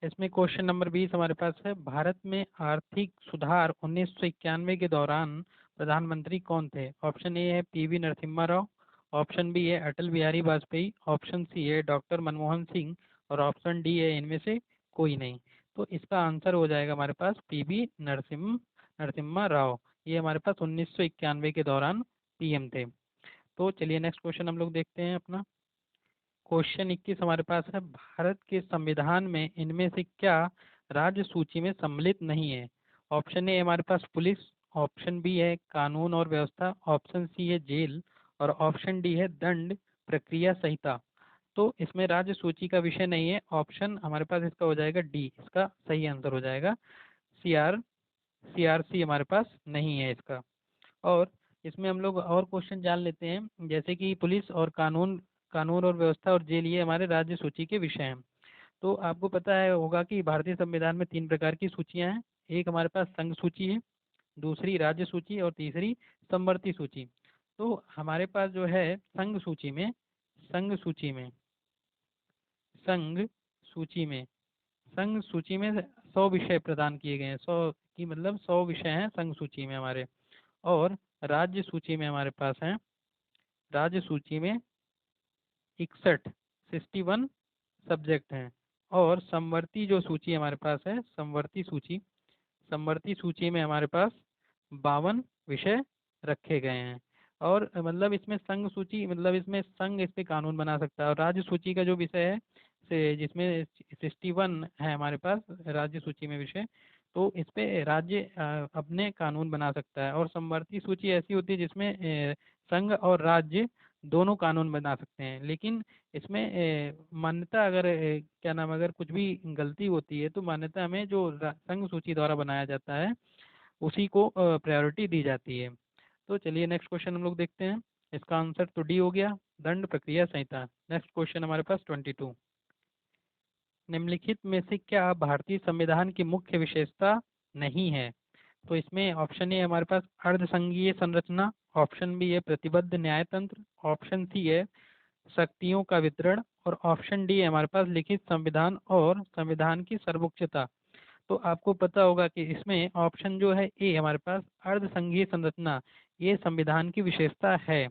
A: इसमें क्वेश्चन नंबर 20 हमारे पास है, भारत में आर्थिक सुधार 1991 के दौरान प्रधानमंत्री कौन थे? ऑप्शन ए है पीवी नरसिम्हा राव, ऑप्शन बी है अटल बिहारी वाजपेयी, ऑप्शन सी है डॉक्टर मनमोहन सिंह और ऑप्शन डी है इनमें से कोई नहीं। तो इसका आंसर हो जाएगा हमारे पास पीवी नरसिम्हा राव। ये हमारे पास 1991 के दौरान पीएम थे। तो चलिए नेक्स्ट क्वेश्चन हम लोग देखते हैं अपना। क्वेश्चन 21 हमारे पास है, भारत के संविधान में इनमें से क्या राज्य सूची में सम्मिलित नहीं है? ऑप्शन ए हमारे पास पुलिस, ऑप्शन बी है कानून और व्यवस्था, ऑप्शन सी है जेल और ऑप्शन डी है दंड प्रक्रिया संहिता। तो इसमें राज्य सूची का विषय नहीं है। ऑप्शन हमारे पास इसका हो जाएगा डी, इसका सही आंसर हो जाएगा। सीआरसी हमारे पास नहीं है इसका। और इसमें हम लोग और क्वेश्चन जान लेते हैं, जैसे कि पुलिस और कानून और व्यवस्था और जेल, ये हमारे राज्य सूची के विषय हैं। तो आपको पता है होगा कि भारतीय संविधान में 3 प्रकार की सूचियां हैं। एक हमारे पास संघ सूची है, दूसरी राज्य सूची और तीसरी समवर्ती सूची। तो हमारे पास जो है संघ संघ सूची में संघ सूची में 100 विषय प्रदान किए गए हैं। 100 की मतलब 100 विषय हैं संघ सूची में हमारे। और राज्य सूची में हमारे पास है, राज्य सूची में 61 सब्जेक्ट हैं। और समवर्ती जो सूची हमारे पास है, समवर्ती सूची में हमारे पास 52 विषय रखे गए हैं। और मतलब इसमें संघ सूची मतलब इसमें संघ इस पे कानून बना सकता है, और राज्य सूची का जो विषय है से जिसमें 61 है हमारे पास राज्य सूची में विषय, तो इस पे राज्य अपने कानून बना सकता है। और समवर्ती सूची ऐसी होती है जिसमें संघ और राज्य दोनों कानून बना सकते हैं। लेकिन इसमें मान्यता अगर क्या नाम अगर कुछ भी गलती होती है तो मान्यता में जो संघ सूची द्वारा बनाया जाता है उसी को प्रायोरिटी दी जाती है। तो चलिए नेक्स्ट क्वेश्चन हम लोग देखते हैं। इसका आंसर तो डी हो गया, दंड प्रक्रिया संहिता। नेक्स्ट क्वेश्चन हमारे पास 22, निम्नलिखित में से क्या भारतीय संविधान की मुख्य विशेषता नहीं है? तो इसमें ऑप्शन ए हमारे पास अर्धसंघीय संरचना, ऑप्शन बी है प्रतिबद्ध न्यायतंत्र, ऑप्शन सी है शक्तियों का वितरण और ऑप्शन डी है हमारे पास लिखित संविधान और संविधान की सर्वोच्चता। तो आपको पता होगा कि इसमें ऑप्शन जो है ए हमारे पास अर्धसंघीय संरचना, ये संविधान की विशेषता है।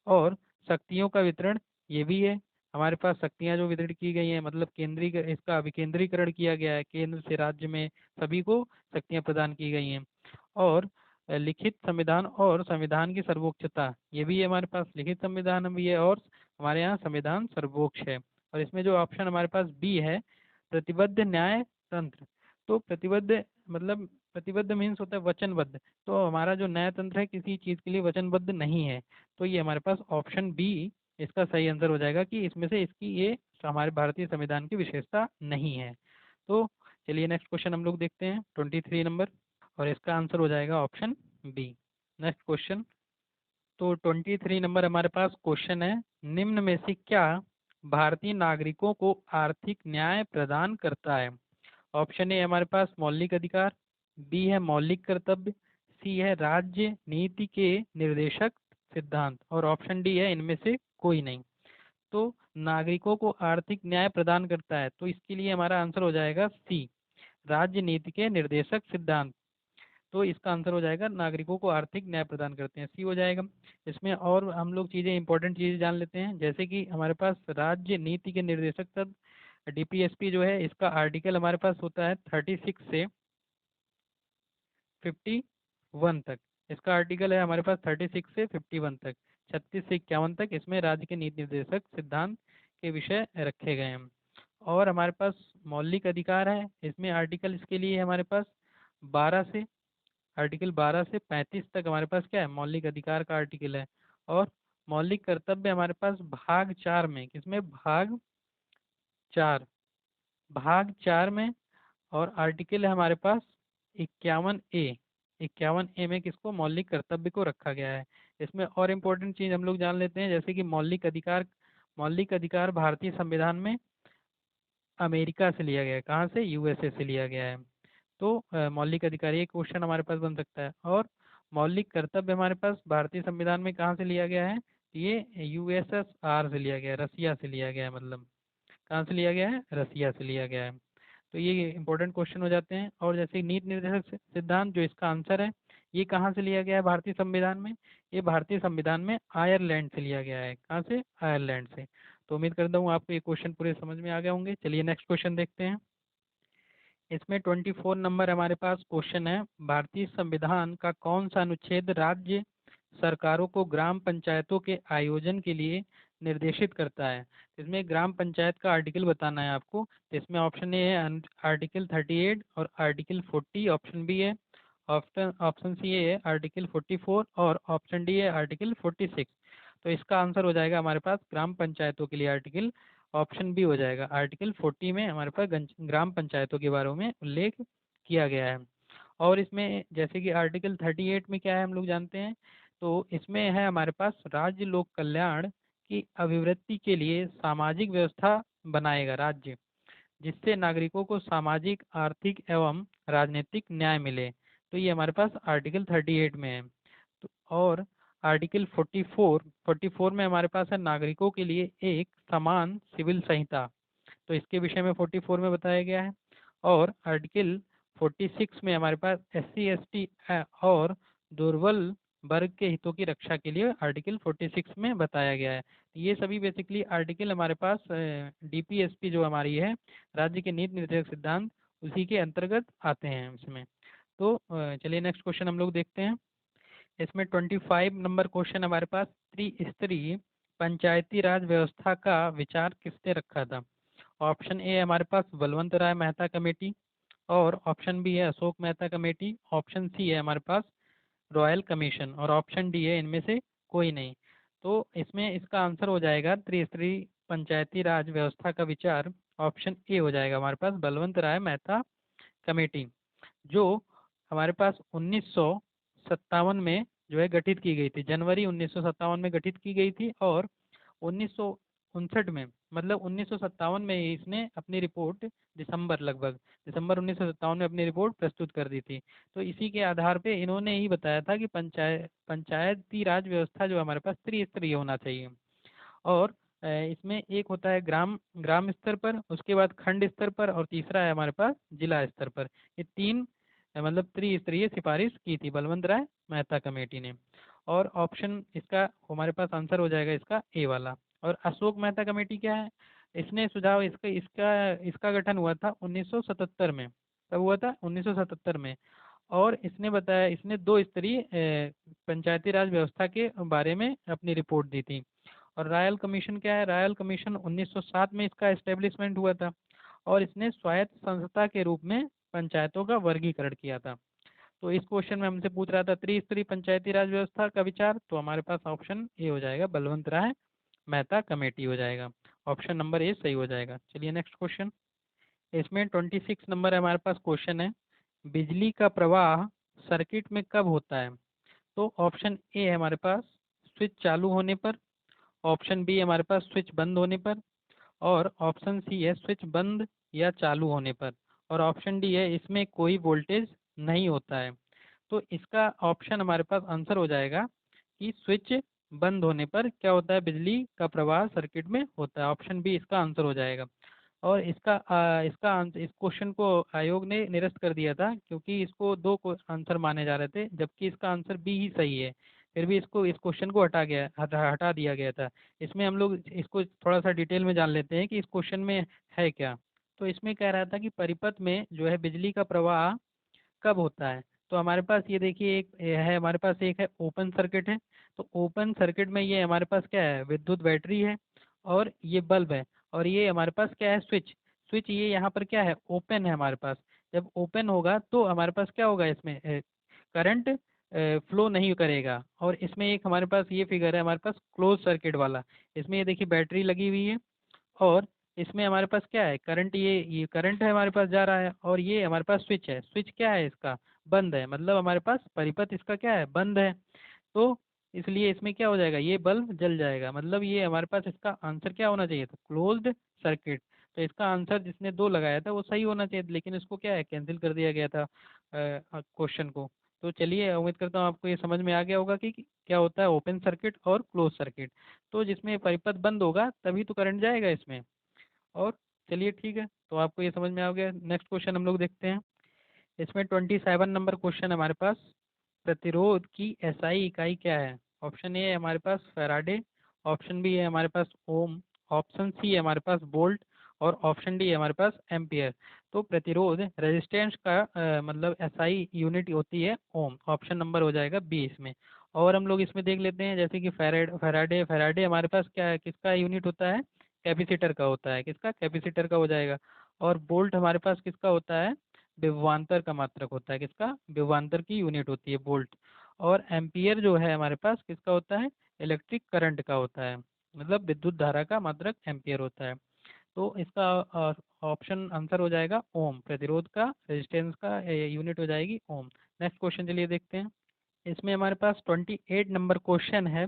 A: और शक्तियों का वितरण ये भी है हमारे पास। शक्तियां जो वितरित की गई हैं मतलब केंद्रीय इसका विकेंद्रीकरण किया गया है, केंद्र से राज्य में सभी को शक्तियां प्रदान की गई हैं। और लिखित संविधान और संविधान की सर्वोच्चता ये भी है हमारे पास। लिखित संविधान भी है और हमारे यहाँ संविधान सर्वोच्च है। और इसमें जो ऑप्शन हमारे पास बी है प्रतिबद्ध न्याय तंत्र, तो प्रतिबद्ध मीन्स होता है वचनबद्ध। तो हमारा जो न्याय तंत्र है किसी चीज़ के लिए वचनबद्ध नहीं है। तो ये हमारे पास ऑप्शन बी इसका सही आंसर हो जाएगा कि इसमें से इसकी ये हमारे भारतीय संविधान की विशेषता नहीं है। तो चलिए नेक्स्ट क्वेश्चन हम लोग देखते हैं 23 नंबर, और इसका आंसर हो जाएगा ऑप्शन बी। नेक्स्ट क्वेश्चन, तो 23 नंबर हमारे पास क्वेश्चन है, निम्न में से क्या भारतीय नागरिकों को आर्थिक न्याय प्रदान करता है? ऑप्शन ए हमारे पास मौलिक अधिकार, बी है मौलिक कर्तव्य, सी है राज्य नीति के निर्देशक सिद्धांत और ऑप्शन डी है इनमें से कोई नहीं। तो नागरिकों को आर्थिक न्याय प्रदान करता है, तो इसके लिए हमारा आंसर हो जाएगा सी, राज्य नीति के निर्देशक सिद्धांत। तो इसका आंसर हो जाएगा नागरिकों को आर्थिक न्याय प्रदान करते हैं, सी हो जाएगा। इसमें और हम लोग चीज़ें इंपॉर्टेंट चीज़ें जान लेते हैं, जैसे कि हमारे पास राज्य नीति के निर्देशक तत्व डीपीएसपी जो है इसका आर्टिकल हमारे पास होता है 36 से 51 तक। इसका आर्टिकल है हमारे पास 36 से 51 तक, 36 से 51 तक इसमें राज्य के नीति निर्देशक सिद्धांत के विषय रखे गए हैं। और हमारे पास मौलिक अधिकार है, इसमें आर्टिकल इसके लिए हमारे पास 12 से आर्टिकल 12 से 35 तक हमारे पास क्या है मौलिक अधिकार का आर्टिकल है। और मौलिक कर्तव्य हमारे पास भाग 4 में, किसमें चार भाग 4 में। और आर्टिकल है हमारे पास 51A, 51A में किसको मौलिक कर्तव्य को रखा गया है। इसमें और इम्पोर्टेंट चीज़ हम लोग जान लेते हैं, जैसे कि मौलिक अधिकार भारतीय संविधान में अमेरिका से लिया गया है, कहाँ से, यूएसए से लिया गया है। तो मौलिक अधिकार ये क्वेश्चन हमारे पास बन सकता है। और मौलिक कर्तव्य हमारे पास भारतीय संविधान में कहाँ से लिया गया है, ये USSR से लिया गया है, रसिया से लिया गया है, मतलब कहाँ से लिया गया है, रसिया से लिया गया है। तो ये इंपॉर्टेंट क्वेश्चन हो जाते हैं। और जैसे नीति निर्देशक सिद्धांत जो इसका आंसर है, ये कहाँ से लिया गया है भारतीय संविधान में, ये भारतीय संविधान में आयरलैंड से लिया गया है। कहाँ से, आयरलैंड से। तो उम्मीद करता हूँ आपको ये क्वेश्चन पूरे समझ में आ गए होंगे। चलिए नेक्स्ट क्वेश्चन देखते हैं। इसमें 24 नंबर हमारे पास क्वेश्चन है, भारतीय संविधान का कौन सा अनुच्छेद राज्य सरकारों को ग्राम पंचायतों के आयोजन के लिए निर्देशित करता है। इसमें ग्राम पंचायत का आर्टिकल बताना है आपको। तो इसमें ऑप्शन ए है आर्टिकल 38 और आर्टिकल 40, ऑप्शन बी है ऑप्शन ऑप्शन सी है आर्टिकल 44 और ऑप्शन डी है आर्टिकल 46। तो इसका आंसर हो जाएगा हमारे पास ग्राम पंचायतों के लिए आर्टिकल ऑप्शन बी हो जाएगा। आर्टिकल 40 में हमारे पास ग्राम पंचायतों के बारे में उल्लेख किया गया है। और इसमें जैसे कि आर्टिकल 38 में क्या है हम लोग जानते हैं। तो इसमें है हमारे पास राज्य लोक कल्याण की अभिवृद्धि के लिए सामाजिक व्यवस्था बनाएगा राज्य, जिससे नागरिकों को सामाजिक, आर्थिक एवं राजनीतिक न्याय मिले। तो ये हमारे पास आर्टिकल 38 में है। तो और आर्टिकल 44 में हमारे पास है नागरिकों के लिए एक समान सिविल संहिता। तो इसके विषय में 44 में बताया गया है। और आर्टिकल 46 में हमारे पास SC ST और दुर्बल वर्ग के हितों की रक्षा के लिए आर्टिकल 46 में बताया गया है। ये सभी बेसिकली आर्टिकल हमारे पास DPSP जो हमारी है, राज्य के नीति निर्देशक सिद्धांत, उसी के अंतर्गत आते हैं इसमें। तो चलिए नेक्स्ट क्वेश्चन हम लोग देखते हैं। इसमें 25 नंबर क्वेश्चन हमारे पास, त्रिस्तरीय पंचायती राज व्यवस्था का विचार किसने रखा था। ऑप्शन ए हमारे पास बलवंत राय मेहता कमेटी, और ऑप्शन बी है Ashok Mehta committee, option C है हमारे पास रॉयल कमीशन, और ऑप्शन डी है इनमें से कोई नहीं। तो इसमें इसका आंसर हो जाएगा त्रिस्तरीय पंचायती राज व्यवस्था का विचार, ऑप्शन ए हो जाएगा हमारे पास बलवंत राय मेहता कमेटी, जो हमारे पास 1957 में जो है गठित की गई थी। जनवरी 1957 में गठित की गई थी। और 1959 में, मतलब 1957 में ही इसने अपनी रिपोर्ट लगभग दिसंबर 1957 में अपनी रिपोर्ट प्रस्तुत कर दी थी। तो इसी के आधार पे इन्होंने ही बताया था कि पंचायती राज व्यवस्था जो हमारे पास त्रिस्तरीय होना चाहिए। और इसमें एक होता है ग्राम ग्राम स्तर पर, उसके बाद खंड स्तर पर, और तीसरा है हमारे पास जिला स्तर पर। ये तीन मतलब त्रिस्तरीय सिफारिश की थी बलवंत राय मेहता कमेटी ने। और ऑप्शन इसका हमारे पास आंसर हो जाएगा इसका ए वाला। और अशोक मेहता कमेटी क्या है, इसने सुझाव इसका इसका इसका गठन हुआ था 1977 में। कब हुआ था, 1977 में। और इसने बताया, इसने दो स्तरीय पंचायती राज व्यवस्था के बारे में अपनी रिपोर्ट दी थी। और रॉयल कमीशन क्या है, रॉयल कमीशन 1907 में इसका एस्टेब्लिशमेंट हुआ था। और इसने स्वायत्त संस्था के रूप में पंचायतों का वर्गीकरण किया था। तो इस क्वेश्चन में हमसे पूछ रहा था त्रिस्तरीय पंचायती राज व्यवस्था का विचार, तो हमारे पास ऑप्शन ए हो जाएगा बलवंत राय मेहता कमेटी हो जाएगा। ऑप्शन नंबर ए सही हो जाएगा। चलिए नेक्स्ट क्वेश्चन। इसमें 26 नंबर हमारे पास क्वेश्चन है, बिजली का प्रवाह सर्किट में कब होता है। तो ऑप्शन ए है हमारे पास स्विच चालू होने पर, ऑप्शन बी हमारे पास स्विच बंद होने पर, और ऑप्शन सी है स्विच बंद या चालू होने पर, और ऑप्शन डी है इसमें कोई वोल्टेज नहीं होता है। तो इसका ऑप्शन हमारे पास आंसर हो जाएगा कि स्विच बंद होने पर क्या होता है, बिजली का प्रवाह सर्किट में होता है। ऑप्शन बी इसका आंसर हो जाएगा। और इस क्वेश्चन को आयोग ने निरस्त कर दिया था, क्योंकि इसको दो आंसर माने जा रहे थे, जबकि इसका आंसर बी ही सही है। फिर भी इसको इस क्वेश्चन को हटा दिया गया था। इसमें हम लोग इसको थोड़ा सा डिटेल में जान लेते हैं कि इस क्वेश्चन में है क्या। तो इसमें कह रहा था कि परिपथ में जो है बिजली का प्रवाह कब होता है। तो हमारे पास ये देखिए, एक है हमारे पास, एक है ओपन सर्किट है। तो ओपन सर्किट में ये हमारे पास क्या है, विद्युत बैटरी है, और ये बल्ब है, और ये हमारे पास क्या है, स्विच। स्विच ये यहाँ पर क्या है, ओपन है हमारे पास। जब ओपन होगा तो हमारे पास क्या होगा, इसमें करंट फ्लो नहीं करेगा। और इसमें एक हमारे पास ये फिगर है हमारे पास क्लोज सर्किट वाला। इसमें ये देखिए बैटरी लगी हुई है, और इसमें हमारे पास क्या है, करंट, ये करंट है हमारे पास जा रहा है, और ये हमारे पास स्विच है। स्विच क्या है इसका, बंद है, मतलब हमारे पास परिपथ इसका क्या है, बंद है। तो इसलिए इसमें क्या हो जाएगा, ये बल्ब जल जाएगा। मतलब ये हमारे पास इसका आंसर क्या होना चाहिए था, क्लोज्ड सर्किट। तो इसका आंसर जिसने दो लगाया था वो सही होना चाहिए, लेकिन इसको क्या है, कैंसिल कर दिया गया था क्वेश्चन को। तो चलिए उम्मीद करता हूँ आपको ये समझ में आ गया होगा कि क्या होता है ओपन सर्किट और क्लोज सर्किट। तो जिसमें परिपथ बंद होगा तभी तो करंट जाएगा इसमें। और चलिए ठीक है, तो आपको ये समझ में आ गया। नेक्स्ट क्वेश्चन हम लोग देखते हैं। इसमें 27 नंबर क्वेश्चन हमारे पास, प्रतिरोध की एसआई इकाई क्या है? ऑप्शन ए है हमारे पास फैराडे, ऑप्शन बी है हमारे पास ओम, ऑप्शन सी है हमारे पास वोल्ट, और ऑप्शन डी है हमारे पास एम्पियर। तो प्रतिरोध रेजिस्टेंस का मतलब एसआई यूनिट होती है ओम। ऑप्शन नंबर हो जाएगा बी इसमें। और हम लोग इसमें देख लेते हैं, जैसे कि फैराडे फैराडे हमारे पास क्या है, किसका यूनिट होता है? कैपेसिटर का होता है। किसका? कैपेसिटर का हो जाएगा। और वोल्ट हमारे पास किसका होता है? विभवांतर का मात्रक होता है। किसका? विभवांतर की यूनिट होती है वोल्ट। और एम्पियर जो है हमारे पास किसका होता है? इलेक्ट्रिक करंट का होता है, मतलब विद्युत धारा का मात्रक एम्पियर होता है। तो इसका ऑप्शन आंसर हो जाएगा ओम। प्रतिरोध का रेजिस्टेंस का यूनिट हो जाएगी ओम। नेक्स्ट क्वेश्चन चलिए देखते हैं। इसमें हमारे पास 28 नंबर क्वेश्चन है।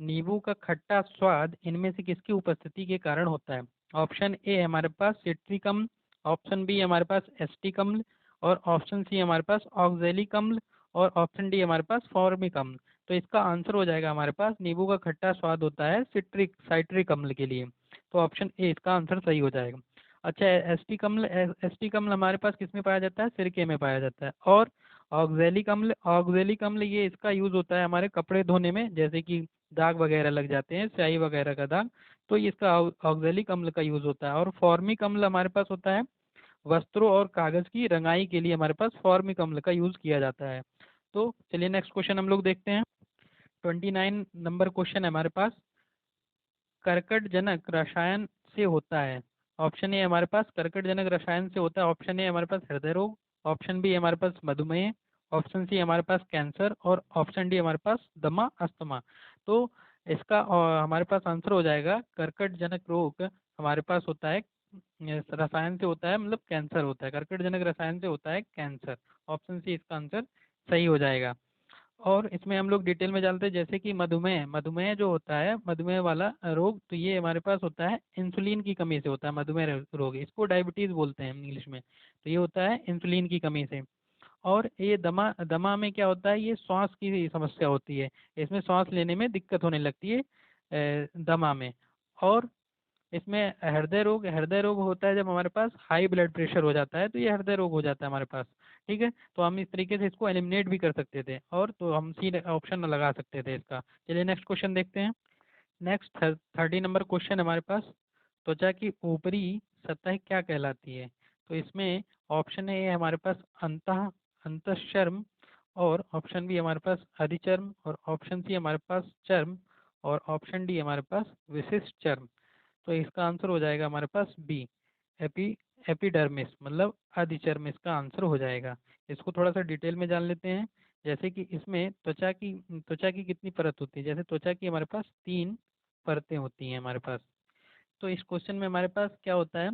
A: नींबू का खट्टा स्वाद इनमें से किसकी उपस्थिति के कारण होता है? ऑप्शन ए हमारे पास सिट्रिक अम्ल, ऑप्शन बी हमारे पास एसिटिक अम्ल, और ऑप्शन सी हमारे पास ऑक्जेलिक अम्ल, और ऑप्शन डी हमारे पास फॉर्मिक अम्ल। तो इसका आंसर हो जाएगा हमारे पास नींबू का खट्टा स्वाद होता है साइट्रिक अम्ल के लिए। तो ऑप्शन ए इसका आंसर सही हो जाएगा। अच्छा, एसिटिक अम्ल हमारे पास किस में पाया जाता है? सिरके में पाया जाता है। और ऑक्जेलिक अम्ल ये इसका यूज होता है हमारे कपड़े धोने में, जैसे कि दाग वगैरह लग जाते हैं, स्याही वगैरह का दाग, तो इसका ऑक्जेलिक अम्ल का यूज होता है। और फॉर्मिक अम्ल हमारे पास होता है वस्त्रों और कागज की रंगाई के लिए, हमारे पास फॉर्मिक अम्ल का यूज किया जाता है। तो चलिए नेक्स्ट क्वेश्चन हम लोग देखते हैं। 29 नंबर क्वेश्चन है हमारे पास, कर्कटजनक रसायन से होता है। ऑप्शन ए हमारे पास कर्कटजनक रसायन से होता है, ऑप्शन ए हमारे पास हृदय रोग, ऑप्शन बी हमारे पास मधुमेह, ऑप्शन सी हमारे पास कैंसर, और ऑप्शन डी हमारे पास दमा अस्थमा। तो इसका हमारे पास आंसर हो जाएगा कर्कटजनक रोग हमारे पास होता है रसायन से होता है, मतलब कैंसर होता है। कर्कटजनक रसायन से होता है कैंसर। ऑप्शन सी इसका आंसर सही हो जाएगा। और इसमें हम लोग डिटेल में जानते हैं, जैसे कि मधुमेह मधुमेह जो होता है, मधुमेह वाला रोग, तो ये हमारे पास होता है इंसुलिन की कमी से होता है। मधुमेह रोग, इसको डायबिटीज बोलते हैं इंग्लिश में। तो ये होता है इंसुलिन की कमी से। और ये दमा दमा में क्या होता है? ये श्वास की समस्या होती है, इसमें श्वास लेने में दिक्कत होने लगती है दमा में। और इसमें हृदय रोग होता है जब हमारे पास हाई ब्लड प्रेशर हो जाता है, तो ये हृदय रोग हो जाता है हमारे पास। ठीक है, तो हम इस तरीके से इसको एलिमिनेट भी कर सकते थे, और तो हम सी ऑप्शन लगा सकते थे इसका। चलिए नेक्स्ट क्वेश्चन देखते हैं। नेक्स्ट 30 नंबर क्वेश्चन हमारे पास, त्वचा की ऊपरी सतह क्या कहलाती है? तो इसमें ऑप्शन ए है हमारे पास अंतःचर्म, और ऑप्शन बी हमारे पास अधिचर्म, और ऑप्शन सी हमारे पास चर्म, और ऑप्शन डी हमारे पास विशिष्ट चर्म। तो इसका आंसर हो जाएगा हमारे पास बी, एपी एपिडर्मिस, मतलब अधिचर्म इसका आंसर हो जाएगा। इसको थोड़ा सा डिटेल में जान लेते हैं। जैसे कि इसमें त्वचा की कितनी परत होती है? जैसे त्वचा की हमारे पास 3 परतें होती हैं हमारे पास। तो इस क्वेश्चन में हमारे पास क्या होता है,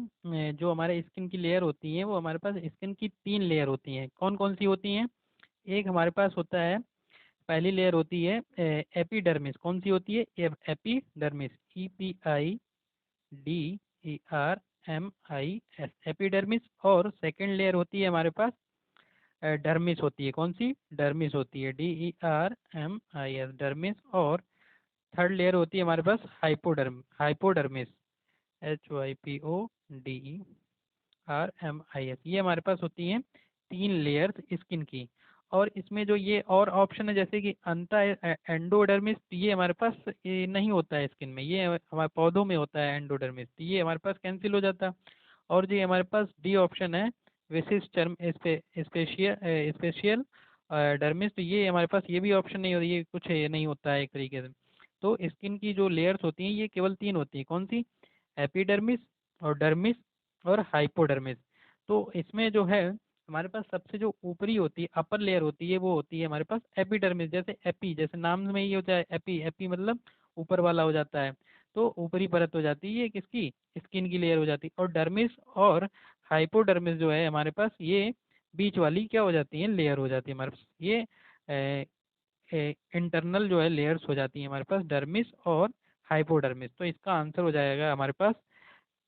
A: जो हमारे स्किन की लेयर होती है, वो हमारे पास स्किन की 3 लेयर होती हैं। कौन कौन सी होती हैं? एक हमारे पास होता है, पहली लेयर होती है एपिडर्मिस। कौन सी होती है? Epidermis, EPIDERMIS, epidermis. और सेकंड लेयर होती है हमारे पास डर्मिस होती है। कौन सी? डर्मिस होती है, DERMIS, डर्मिस। और थर्ड लेयर होती है हमारे पास हाइपोडर्मिस, HYPODERMIS। ये हमारे पास होती हैं 3 लेयर्स स्किन की। और इसमें जो ये और ऑप्शन है, जैसे कि एंडोडर्मिस, ये हमारे पास ये नहीं होता है स्किन में, ये हमारे पौधों में होता है एंडोडर्मिस, तो ये हमारे पास कैंसिल हो जाता है। और जो ये हमारे पास डी ऑप्शन है विशिष्ट चर्म स्पेशियल डर्मिस, तो ये हमारे पास ये भी ऑप्शन नहीं होता, ये कुछ ये नहीं होता है एक तरीके से। तो स्किन की जो लेयर्स होती हैं ये केवल 3 होती हैं। कौन सी? एपिडर्मिस, और डर्मिस, और हाइपोडर्मिस। तो इसमें जो है हमारे पास सबसे जो ऊपरी होती है, अपर लेयर होती है, वो होती है हमारे पास एपिडर्मिस। जैसे एपी, जैसे नाम में ही होता है एपी, एपी मतलब ऊपर वाला हो जाता है, तो ऊपरी परत हो जाती है ये किसकी? स्किन की लेयर हो जाती है। और डर्मिस और हाइपोडर्मिस जो है हमारे पास, ये बीच वाली क्या हो जाती है? लेयर हो जाती है हमारे पास। ये इंटरनल जो है लेयर्स हो जाती है हमारे पास, डर्मिस और हाइपोडर्मिस। तो इसका आंसर हो जाएगा हमारे पास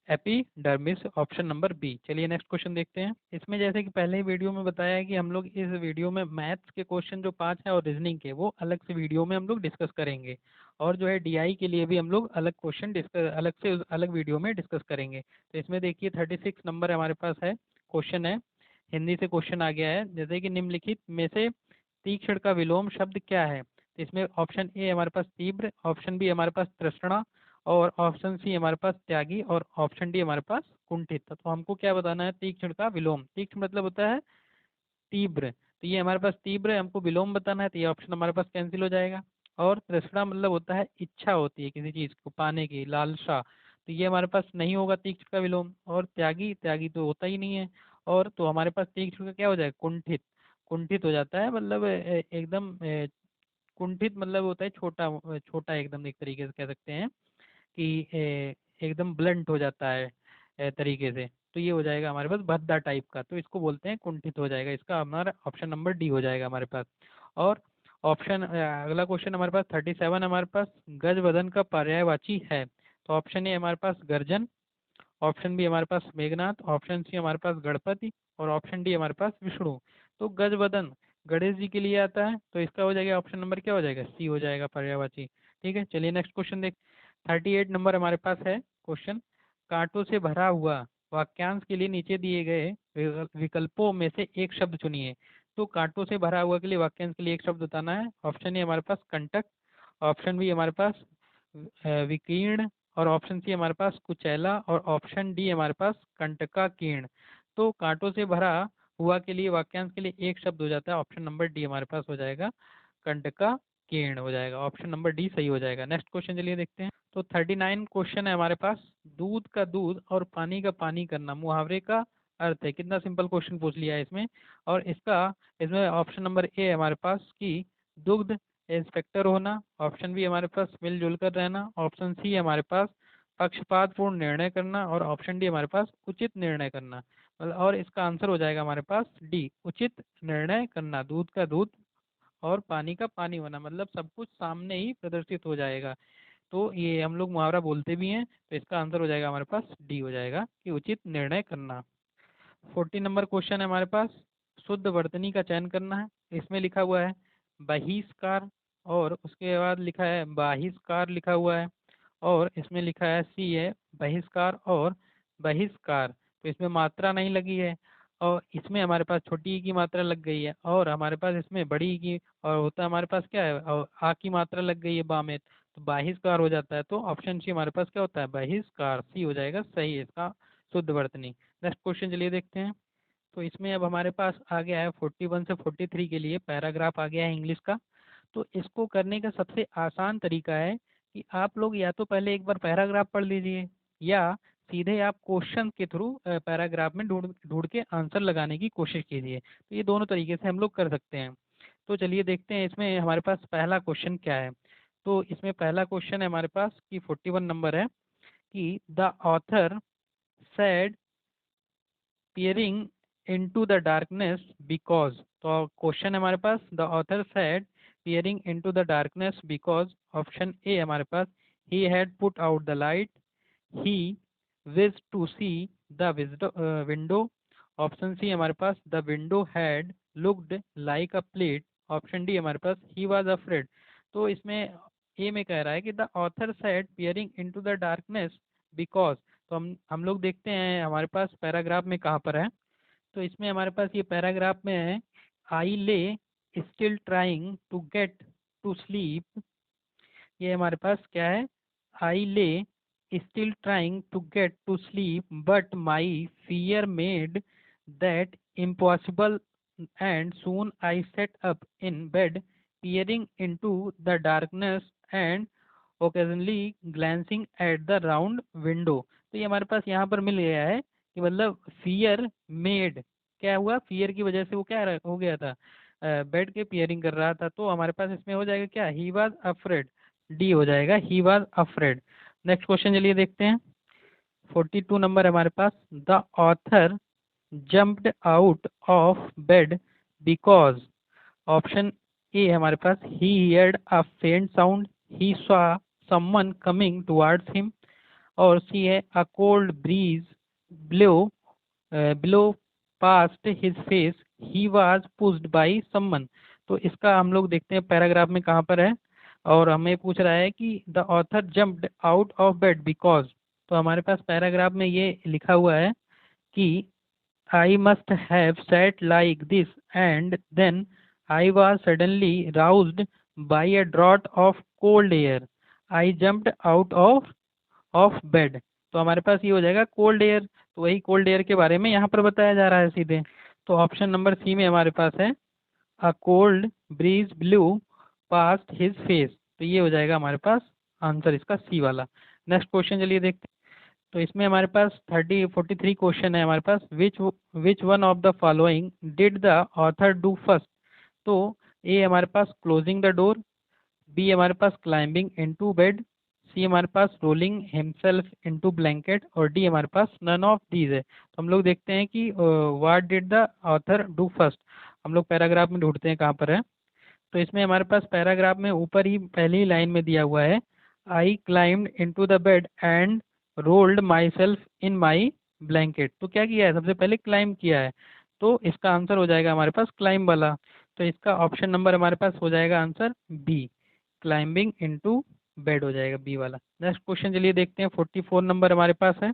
A: एपिडर्मिस, ऑप्शन नंबर बी। चलिए नेक्स्ट क्वेश्चन देखते हैं। इसमें जैसे कि पहले ही वीडियो में बताया है कि हम लोग इस वीडियो में मैथ्स के क्वेश्चन जो 5 है और रीजनिंग के वो अलग से वीडियो में हम लोग डिस्कस करेंगे, और जो है डीआई के लिए भी हम लोग अलग क्वेश्चन डिस्कस अलग से अलग वीडियो में डिस्कस करेंगे। तो इसमें देखिए 36 नंबर हमारे पास है, क्वेश्चन है, हिंदी से क्वेश्चन आ गया है, जैसे कि निम्नलिखित में से तीक्ष्ण का विलोम शब्द क्या है। तो इसमें ऑप्शन ए हमारे पास तीव्र, ऑप्शन बी हमारे पास तृष्णा, और ऑप्शन सी हमारे पास त्यागी, और ऑप्शन डी हमारे पास कुंठित। तो हमको क्या बताना है, तीक्ष्ण का विलोम। तीक्ष्ण मतलब होता है तीव्र, तो ये हमारे पास तीव्र है, हमको विलोम बताना है, तो ये ऑप्शन हमारे पास कैंसिल हो जाएगा। और तृष्णा मतलब होता है इच्छा होती है किसी चीज को पाने की, लालसा, तो ये हमारे पास नहीं होगा तीक्ष्ण का विलोम। और त्यागी, त्यागी तो होता ही नहीं है। और तो हमारे पास तीक्ष्ण का क्या हो जाएगा, कुंठित, कुंठित हो जाता है, मतलब एकदम कुंठित मतलब होता है छोटा, छोटा एकदम, एक तरीके से कह सकते हैं कि एकदम ब्लंट हो जाता है तरीके से। तो ये हो जाएगा हमारे पास भद्दा टाइप का, तो इसको बोलते हैं कुंठित हो जाएगा। इसका हमारा ऑप्शन नंबर डी हो जाएगा हमारे पास। और ऑप्शन अगला क्वेश्चन हमारे पास 37 हमारे पास, गज वदन का पर्यायवाची है। तो ऑप्शन ए हमारे पास गर्जन, ऑप्शन बी हमारे पास मेघनाथ, ऑप्शन सी हमारे पास गणपति, और ऑप्शन डी हमारे पास विष्णु। तो गज वदन गणेश जी के लिए आता है, तो इसका हो जाएगा ऑप्शन नंबर क्या हो जाएगा, सी हो जाएगा पर्यायवाची। ठीक है, चलिए नेक्स्ट क्वेश्चन देख। 38 नंबर हमारे पास है क्वेश्चन, कांटों से भरा हुआ वाक्यांश के लिए नीचे दिए गए विकल्पों में से एक शब्द चुनिए। तो कांटों से भरा हुआ के लिए वाक्यांश के लिए एक शब्द बताना है। ऑप्शन ए हमारे पास कंटक, ऑप्शन बी हमारे पास विकीर्ण, और ऑप्शन सी हमारे पास कुचैला, और ऑप्शन डी हमारे पास कंटका कीर्ण। तो कांटों से भरा हुआ के लिए वाक्यांश के लिए एक शब्द हो जाता है, ऑप्शन नंबर डी हमारे पास हो जाएगा कंटका कीर्ण हो जाएगा, ऑप्शन नंबर डी सही हो जाएगा। नेक्स्ट क्वेश्चन चलिए देखते हैं। तो 39 क्वेश्चन है हमारे पास, दूध का दूध और पानी का पानी करना मुहावरे का अर्थ है। कितना सिंपल क्वेश्चन पूछ लिया है इसमें। और इसमें ऑप्शन नंबर ए हमारे पास कि दुग्ध इंस्पेक्टर होना, ऑप्शन बी हमारे पास मिलजुल कर रहना, ऑप्शन सी हमारे पास पक्षपातपूर्ण निर्णय करना, और ऑप्शन डी हमारे पास उचित निर्णय करना। और इसका आंसर हो जाएगा हमारे पास डी, उचित निर्णय करना। दूध का दूध और पानी का पानी होना मतलब सब कुछ सामने ही प्रदर्शित हो जाएगा। तो ये हम लोग मुहावरा बोलते भी हैं, तो इसका आंसर हो जाएगा हमारे पास डी हो जाएगा कि उचित निर्णय करना। 40 नंबर क्वेश्चन है हमारे पास, शुद्ध वर्तनी का चयन करना है। इसमें लिखा हुआ है बहिष्कार, और उसके बाद लिखा है बाहिष्कार लिखा हुआ है, और इसमें लिखा है सी है बहिष्कार और बहिष्कार। तो इसमें मात्रा नहीं लगी है, और इसमें हमारे पास छोटी ई की मात्रा लग गई है, और हमारे पास इसमें बड़ी ई की, और होता है हमारे पास क्या है, और आ की मात्रा लग गई है बा में, तो बाहिष्कार हो जाता है। तो ऑप्शन सी हमारे पास क्या होता है, बहिष्कार, सी हो जाएगा सही है इसका शुद्ध वर्तनी। नेक्स्ट क्वेश्चन चलिए देखते हैं। तो इसमें अब हमारे पास आ गया है 41 से 43 के लिए पैराग्राफ आ गया है इंग्लिश का। तो इसको करने का सबसे आसान तरीका है कि आप लोग या तो पहले एक बार पैराग्राफ पढ़ लीजिए, या सीधे आप क्वेश्चन के थ्रू पैराग्राफ में ढूंढ ढूंढ के आंसर लगाने की कोशिश कीजिए। तो ये दोनों तरीके से हम लोग कर सकते हैं। तो चलिए देखते हैं इसमें हमारे पास पहला क्वेश्चन क्या है। तो इसमें पहला क्वेश्चन है हमारे पास कि 41 नंबर है कि the author said peering into the darkness because। तो क्वेश्चन है हमारे पास the author said peering into the darkness because। Option A हमारे पास he had put out the light, he wished to see the window, option C हमारे पास the window had looked like a plate, option D हमारे पास he was afraid। तो इसमें ए में कह रहा है कि the author said peering into the darkness because। तो हम लोग देखते हैं हमारे पास पैराग्राफ में कहाँ पर है। तो इसमें हमारे पास ये पैराग्राफ में है I lay still trying to get to sleep. ये हमारे पास क्या है, I lay still trying to get to sleep but my fear made that impossible and soon I sat up in bed peering into the darkness and occasionally glancing at the round window। तो ये हमारे पास यहाँ पर मिल गया है कि मतलब fear made, क्या हुआ, फियर की वजह से वो क्या हो गया था, बेड के पियरिंग कर रहा था। तो हमारे पास इसमें हो जाएगा क्या, ही वॉज अफ्रेड, डी हो जाएगा he was afraid. Next question चलिए देखते हैं। 42 नंबर हमारे पास the author jumped out of bed because. Option A हमारे पास he heard a faint sound, he saw someone coming towards him, और सी है a cold breeze blow blow past his face he was pushed by someone. तो इसका हम लोग देखते हैं पैराग्राफ में कहाँ पर है, और हमें पूछ रहा है कि the author jumped out of bed because. तो हमारे पास पैराग्राफ में ये लिखा हुआ है कि I must have sat like this, and then I was suddenly roused by a draught of cold air. I jumped out of bed. तो हमारे पास ये हो जाएगा कोल्ड एयर। तो वही कोल्ड एयर के बारे में यहाँ पर बताया जा रहा है सीधे। तो ऑप्शन नंबर सी में हमारे पास है a cold bridge blue past his face. तो ये हो जाएगा हमारे पास आंसर इसका सी वाला। नेक्स्ट क्वेश्चन चलिए देखते हैं। तो इसमें हमारे पास 43 क्वेश्चन है हमारे पास। Which one of the following did the author do first. तो ए हमारे पास क्लोजिंग द डोर, बी हमारे पास क्लाइंबिंग इनटू बेड, सी हमारे पास रोलिंग हिमसेल्फ इनटू ब्लैंकेट, और डी हमारे पास नन ऑफ दीज है। तो हम लोग देखते हैं कि what did the author do first. हम लोग पैराग्राफ में ढूंढते हैं कहाँ पर है। तो इसमें हमारे पास पैराग्राफ में ऊपर ही पहली ही लाइन में दिया हुआ है आई climbed into the bed and rolled my self in my blanket. तो क्या किया है, सबसे पहले क्लाइम किया है। तो इसका आंसर हो जाएगा हमारे पास क्लाइम वाला। तो इसका ऑप्शन नंबर हमारे पास हो जाएगा answer B, climbing into bed हो जाएगा बी वाला। नेक्स्ट क्वेश्चन चलिए देखते हैं। 44 नंबर हमारे पास है।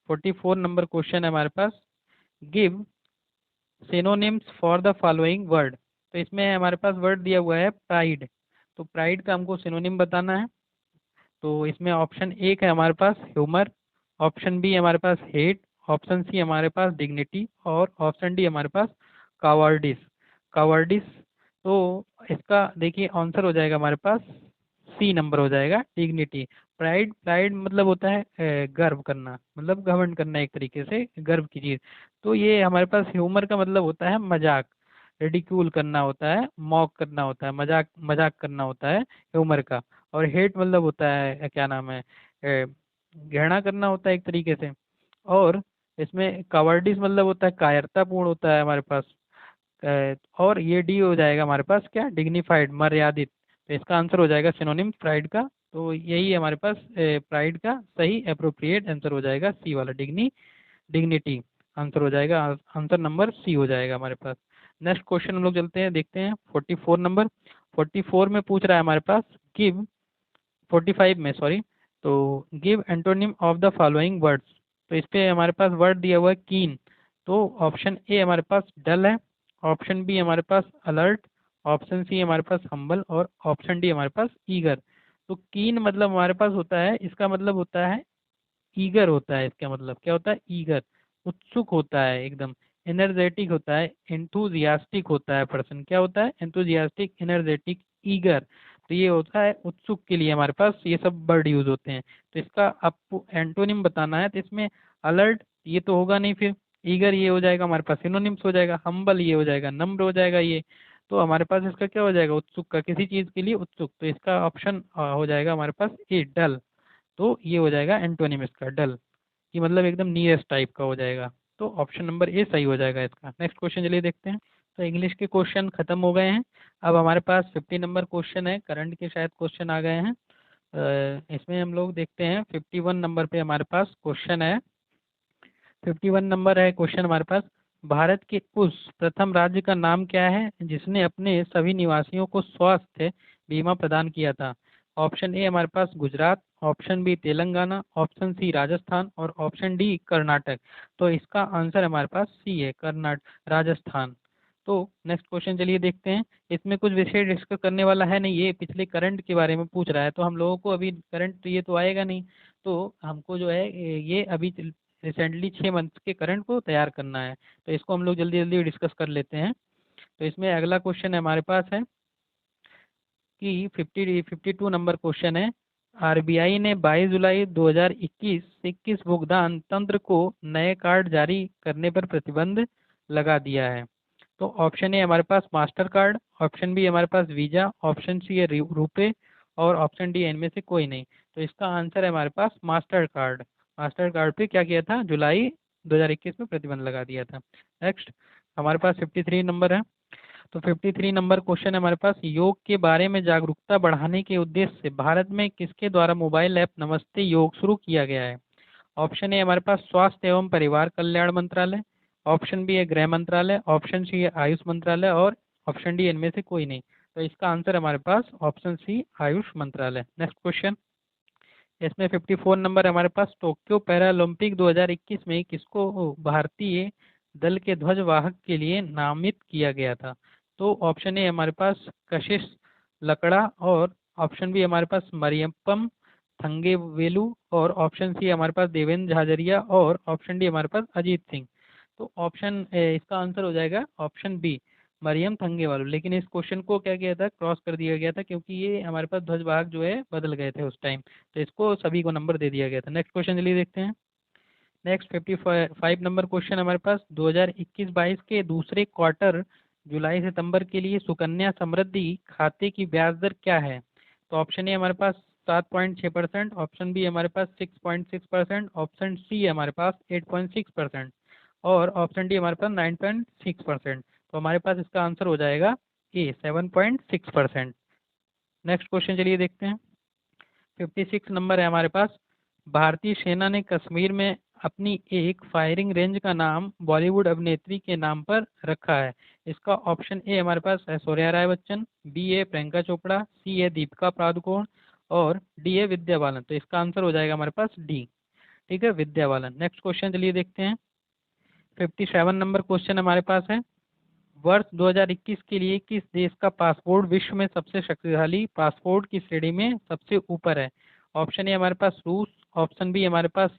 A: 44 नंबर क्वेश्चन है हमारे पास, give synonyms for the following word. तो इसमें हमारे पास वर्ड दिया हुआ है प्राइड। तो प्राइड का हमको सिनोनिम बताना है। तो इसमें ऑप्शन एक है हमारे पास ह्यूमर, ऑप्शन बी हमारे पास हेट, ऑप्शन सी हमारे पास डिग्निटी, और ऑप्शन डी हमारे पास कावर्डिस। कावर्डिस। तो इसका देखिए आंसर हो जाएगा हमारे पास सी नंबर हो जाएगा डिग्निटी। प्राइड, प्राइड मतलब होता है गर्व करना, मतलब घमंड करना एक तरीके से, गर्व की चीज। तो ये हमारे पास ह्यूमर का मतलब होता है मजाक, रिडिक्यूल करना होता है, मॉक करना होता है, मजाक मजाक करना होता है ह्यूमर का। और हेट मतलब होता है क्या नाम है, घृणा करना होता है एक तरीके से। और इसमें कावर्डिस मतलब होता है कायरतापूर्ण होता है हमारे पास। और ये डी हो जाएगा हमारे पास क्या, डिग्निफाइड, मर्यादित। तो इसका आंसर हो जाएगा सिनोनिम प्राइड का। तो यही है हमारे पास प्राइड का सही अप्रोप्रिएट आंसर हो जाएगा सी वाला, डिग्निटी आंसर हो जाएगा। आंसर नंबर सी हो जाएगा हमारे पास। नेक्स्ट क्वेश्चन हम लोग चलते हैं, देखते हैं 44 नंबर। 44 में पूछ रहा है हमारे पास गिव, 45 में सॉरी। तो give antonym of the following words. तो इस पे हमारे पास वर्ड दिया हुआ है कीन। तो ऑप्शन ए हमारे पास डल है, ऑप्शन बी हमारे पास अलर्ट, ऑप्शन सी हमारे पास हम्बल, और ऑप्शन डी हमारे पास ईगर। तो कीन मतलब हमारे पास होता है, इसका मतलब होता है ईगर होता है। इसका मतलब क्या होता है, ईगर, उत्सुक होता है एकदम, एनर्जेटिक होता है, एंथुजियास्टिक होता है पर्सन। क्या होता है, एंथुजियास्टिक, एनर्जेटिक, ईगर। तो ये होता है उत्सुक के लिए हमारे पास ये सब वर्ड यूज होते हैं। तो इसका आपको एंटोनिम बताना है। तो इसमें अलर्ट ये तो होगा नहीं, फिर ईगर ये हो जाएगा हमारे पास सिनोनिम्स हो जाएगा, हम्बल ये हो जाएगा, नम्र हो जाएगा ये। तो हमारे पास इसका क्या हो जाएगा, उत्सुक का, किसी चीज के लिए उत्सुक। तो इसका ऑप्शन हो जाएगा हमारे पास ए डल। तो ये हो जाएगा एंटोनिम इसका डल, कि मतलब एकदम नियरेस्ट टाइप का हो जाएगा। तो ऑप्शन नंबर ए सही हो जाएगा इसका। नेक्स्ट क्वेश्चन चलिए देखते हैं। तो इंग्लिश के क्वेश्चन खत्म हो गए हैं। अब हमारे पास 50 नंबर क्वेश्चन है, करंट के शायद क्वेश्चन आ गए हैं। इसमें हम लोग देखते हैं 51 नंबर पे हमारे पास क्वेश्चन है। 51 नंबर है क्वेश्चन हमारे पास, भारत के उस प्रथम राज्य का नाम क्या है जिसने अपने सभी निवासियों को स्वास्थ्य बीमा प्रदान किया था। ऑप्शन ए हमारे पास Gujarat, option B Telangana, option C Rajasthan, और ऑप्शन डी कर्नाटक। तो इसका आंसर हमारे पास सी है, कर्नाटक, राजस्थान। तो नेक्स्ट क्वेश्चन चलिए देखते हैं। इसमें कुछ विषय डिस्कस करने वाला है नहीं, ये पिछले करंट के बारे में पूछ रहा है। तो हम लोगों को अभी करंट ये तो आएगा नहीं। तो हमको जो है ये अभी रिसेंटली 6 मंथ्स के करंट को तैयार करना है। तो इसको हम लोग जल्दी जल्दी डिस्कस कर लेते हैं। तो इसमें अगला क्वेश्चन हमारे पास है कि 52 नंबर क्वेश्चन है, आरबीआई ने 22 जुलाई 2021 से किस भुगतान तंत्र को नए कार्ड जारी करने पर प्रतिबंध लगा दिया है। तो ऑप्शन ए हमारे पास मास्टर कार्ड, ऑप्शन बी हमारे पास वीजा, ऑप्शन सी है रुपे, और ऑप्शन डी इनमें से कोई नहीं। तो इसका आंसर है हमारे पास मास्टर कार्ड। मास्टर कार्ड पे क्या किया था, जुलाई 2021 में प्रतिबंध लगा दिया था। नेक्स्ट हमारे पास 53 नंबर है, तो 53 नंबर क्वेश्चन है हमारे पास, योग के बारे में जागरूकता बढ़ाने के उद्देश्य से भारत में किसके द्वारा मोबाइल ऐप नमस्ते योग शुरू किया गया है? ऑप्शन ए हमारे पास स्वास्थ्य एवं परिवार कल्याण मंत्रालय, ऑप्शन बी है गृह मंत्रालय, ऑप्शन सी है आयुष मंत्रालय और ऑप्शन डी इनमें से कोई नहीं। तो इसका आंसर हमारे पास ऑप्शन सी आयुष मंत्रालय। नेक्स्ट क्वेश्चन, इसमें 54 नंबर हमारे पास, टोक्यो पैरालंपिक 2021 में किसको भारतीय दल के ध्वजवाहक के लिए नामित किया गया था? तो ऑप्शन ए हमारे पास कशिश लकड़ा और ऑप्शन बी हमारे पास मरियप्पम थंगेवेलु और ऑप्शन सी हमारे पास देवेंद्र झाझरिया और ऑप्शन डी हमारे पास अजीत सिंह। तो ऑप्शन इसका आंसर हो जाएगा ऑप्शन बी मरियम थंगेवालू। लेकिन इस क्वेश्चन को क्या किया था, क्रॉस कर दिया गया था क्योंकि ये हमारे पास ध्वजवाहक जो है बदल गए थे उस टाइम, तो इसको सभी को नंबर दे दिया गया था। नेक्स्ट क्वेश्चन चलिए देखते हैं। नेक्स्ट 55 नंबर क्वेश्चन हमारे पास, 2021-22 के दूसरे क्वार्टर जुलाई सितंबर के लिए सुकन्या समृद्धि खाते की ब्याज दर क्या है? तो ऑप्शन ए हमारे पास 7.6%, ऑप्शन बी हमारे पास 6.6%, ऑप्शन सी है हमारे पास 8.6% और ऑप्शन डी हमारे पास 9.6%। तो हमारे पास इसका आंसर हो जाएगा ए 7.6%। नेक्स्ट क्वेश्चन चलिए देखते हैं। 56 नंबर है हमारे पास, भारतीय सेना ने कश्मीर में अपनी एक फायरिंग रेंज का नाम बॉलीवुड अभिनेत्री के नाम पर रखा है। इसका ऑप्शन ए हमारे पास ऐश्वर्या राय बच्चन, बी ए प्रियंका चोपड़ा, सी ए दीपिका पादुकोण और डी ए विद्या बालन। तो इसका आंसर हो जाएगा हमारे पास डी, ठीक है, विद्या बालन। नेक्स्ट क्वेश्चन चलिए देखते हैं। 57 नंबर क्वेश्चन हमारे पास है, वर्ष 2021 के लिए किस देश का पासपोर्ट विश्व में सबसे शक्तिशाली पासपोर्ट की श्रेणी में सबसे ऊपर है? ऑप्शन ए हमारे पास रूस, ऑप्शन बी हमारे पास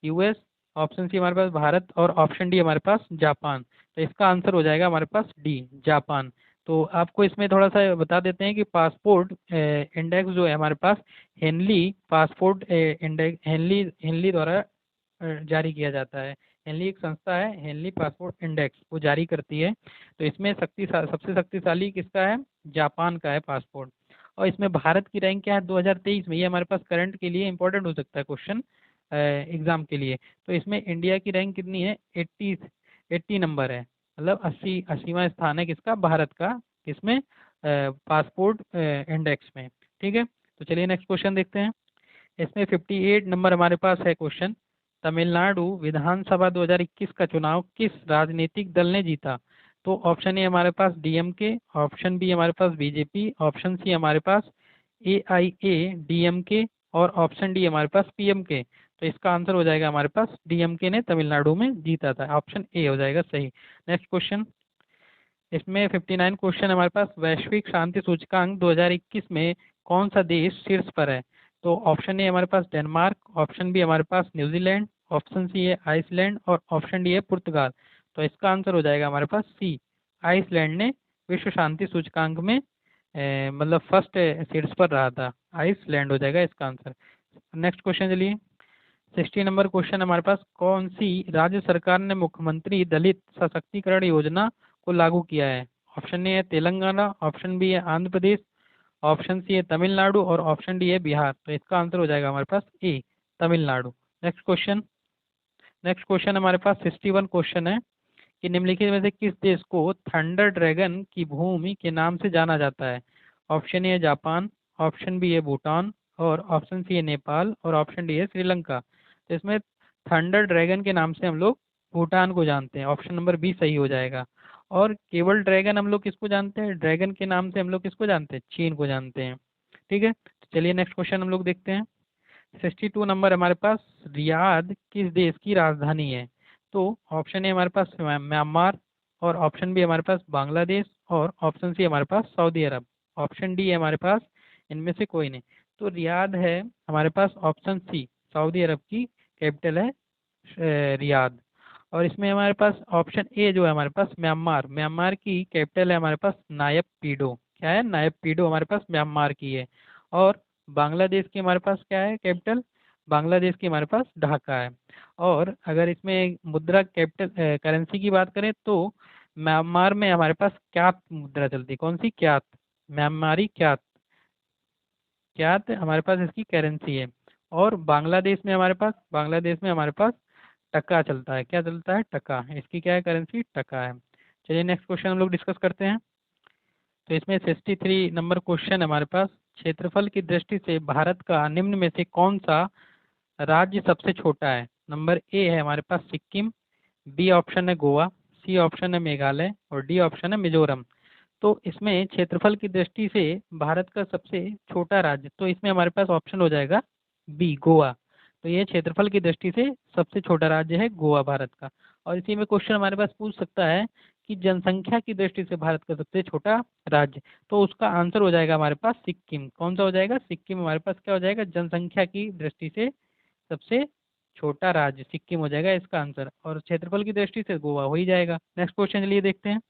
A: यूएस, ऑप्शन सी हमारे पास भारत और ऑप्शन डी हमारे पास जापान। तो इसका आंसर हो जाएगा हमारे पास डी, जापान। तो आपको इसमें थोड़ा सा बता देते हैं कि पासपोर्ट इंडेक्स जो है हमारे पास हेनली पासपोर्ट इंडेक्स हेनली द्वारा जारी किया जाता है। हेनली एक संस्था है, हेनली पासपोर्ट इंडेक्स, वो जारी करती है। तो इसमें सबसे शक्तिशाली किसका है? जापान का है पासपोर्ट। और इसमें भारत की रैंक क्या है 2023 में? ये हमारे पास करंट के लिए इंपॉर्टेंट हो सकता है क्वेश्चन एग्जाम के लिए। तो इसमें इंडिया की रैंक कितनी है? 80 नंबर है, मतलब 80वां स्थान है किसका? भारत का, किसमें? पासपोर्ट इंडेक्स में, ठीक है। तो चलिए नेक्स्ट क्वेश्चन देखते हैं। इसमें 58 नंबर हमारे पास है क्वेश्चन, तमिलनाडु विधानसभा 2021 का चुनाव किस राजनीतिक दल ने जीता? तो ऑप्शन ए हमारे पास डीएमके, ऑप्शन बी हमारे पास बीजेपी, ऑप्शन सी हमारे पास एआईएडीएमके और ऑप्शन डी हमारे पास पीएमके। तो इसका आंसर हो जाएगा हमारे पास डीएमके ने तमिलनाडु में जीता था, ऑप्शन ए हो जाएगा सही। नेक्स्ट क्वेश्चन, इसमें 59 क्वेश्चन हमारे पास, वैश्विक शांति सूचकांक 2021 में कौन सा देश शीर्ष पर है? तो ऑप्शन ए हमारे पास डेनमार्क, ऑप्शन बी हमारे पास न्यूजीलैंड, ऑप्शन सी है आइसलैंड और ऑप्शन डी है पुर्तगाल। तो इसका आंसर हो जाएगा हमारे पास सी, आइसलैंड ने विश्व शांति सूचकांक में मतलब फर्स्ट शीर्ष पर रहा था, आइसलैंड हो जाएगा इसका आंसर। नेक्स्ट क्वेश्चन चलिए। 60 नंबर क्वेश्चन हमारे पास, कौन सी राज्य सरकार ने मुख्यमंत्री दलित सशक्तिकरण योजना को लागू किया है? ऑप्शन ए है तेलंगाना, ऑप्शन बी है आंध्र प्रदेश, ऑप्शन सी है तमिलनाडु और ऑप्शन डी है बिहार। तो इसका आंसर हो जाएगा हमारे पास ए, तमिलनाडु। नेक्स्ट क्वेश्चन हमारे पास 61 क्वेश्चन है कि निम्नलिखित में से किस देश को थंडर ड्रैगन की भूमि के नाम से जाना जाता है? ऑप्शन ए है जापान, ऑप्शन बी है भूटान और ऑप्शन सी है नेपाल और ऑप्शन डी है श्रीलंका। तो इसमें थंडर ड्रैगन के नाम से हम लोग भूटान को जानते हैं, ऑप्शन नंबर बी सही हो जाएगा। और केवल ड्रैगन हम लोग किसको जानते हैं? ड्रैगन के नाम से हम लोग किसको जानते हैं? चीन को जानते हैं, ठीक है। तो चलिए नेक्स्ट क्वेश्चन हम लोग देखते हैं। 62 नंबर हमारे पास, रियाद किस देश की राजधानी है? तो ऑप्शन ए हमारे पास म्यांमार और ऑप्शन बी हमारे पास बांग्लादेश और ऑप्शन सी हमारे पास सऊदी अरब, ऑप्शन डी है हमारे पास इनमें से कोई नहीं। तो रियाद है हमारे पास ऑप्शन सी, सऊदी अरब की कैपिटल है रियाद। और इसमें हमारे पास ऑप्शन ए जो है हमारे पास म्यांमार की कैपिटल है हमारे पास नायब पीडो। क्या है? नायब पीडो हमारे पास म्यांमार की है। और बांग्लादेश की हमारे पास क्या है कैपिटल? बांग्लादेश की हमारे पास ढाका है। और अगर इसमें मुद्रा कैपिटल करेंसी की बात करें तो म्यांमार में हमारे पास क्यात मुद्रा चलती है। कौन सी? क्यात, म्यांमारी क्यात, क्यात हमारे पास इसकी करेंसी है। और बांग्लादेश में हमारे पास टका चलता है। क्या चलता है? टका। इसकी क्या है करेंसी? टका है। चलिए नेक्स्ट क्वेश्चन हम लोग डिस्कस करते हैं। तो इसमें 63 नंबर क्वेश्चन है हमारे पास। क्षेत्रफल की दृष्टि से भारत का निम्न में से कौन सा राज्य सबसे छोटा है? नंबर ए है हमारे पास सिक्किम, बी ऑप्शन है गोवा, सी ऑप्शन है मेघालय और डी ऑप्शन है मिजोरम। तो इसमें क्षेत्रफल की दृष्टि से भारत का सबसे छोटा राज्य, तो इसमें हमारे पास ऑप्शन हो जाएगा बी गोवा। तो ये क्षेत्रफल की दृष्टि से सबसे छोटा राज्य है गोवा भारत का। और इसी में क्वेश्चन हमारे पास पूछ सकता है कि जनसंख्या की दृष्टि से भारत का सबसे छोटा राज्य, तो उसका आंसर हो जाएगा हमारे पास सिक्किम। कौन सा हो जाएगा? सिक्किम हमारे पास क्या हो जाएगा? जनसंख्या की दृष्टि से सबसे छोटा राज्य सिक्किम हो जाएगा इसका आंसर, और क्षेत्रफल की दृष्टि से गोवा हो ही जाएगा। नेक्स्ट क्वेश्चन चलिए देखते हैं।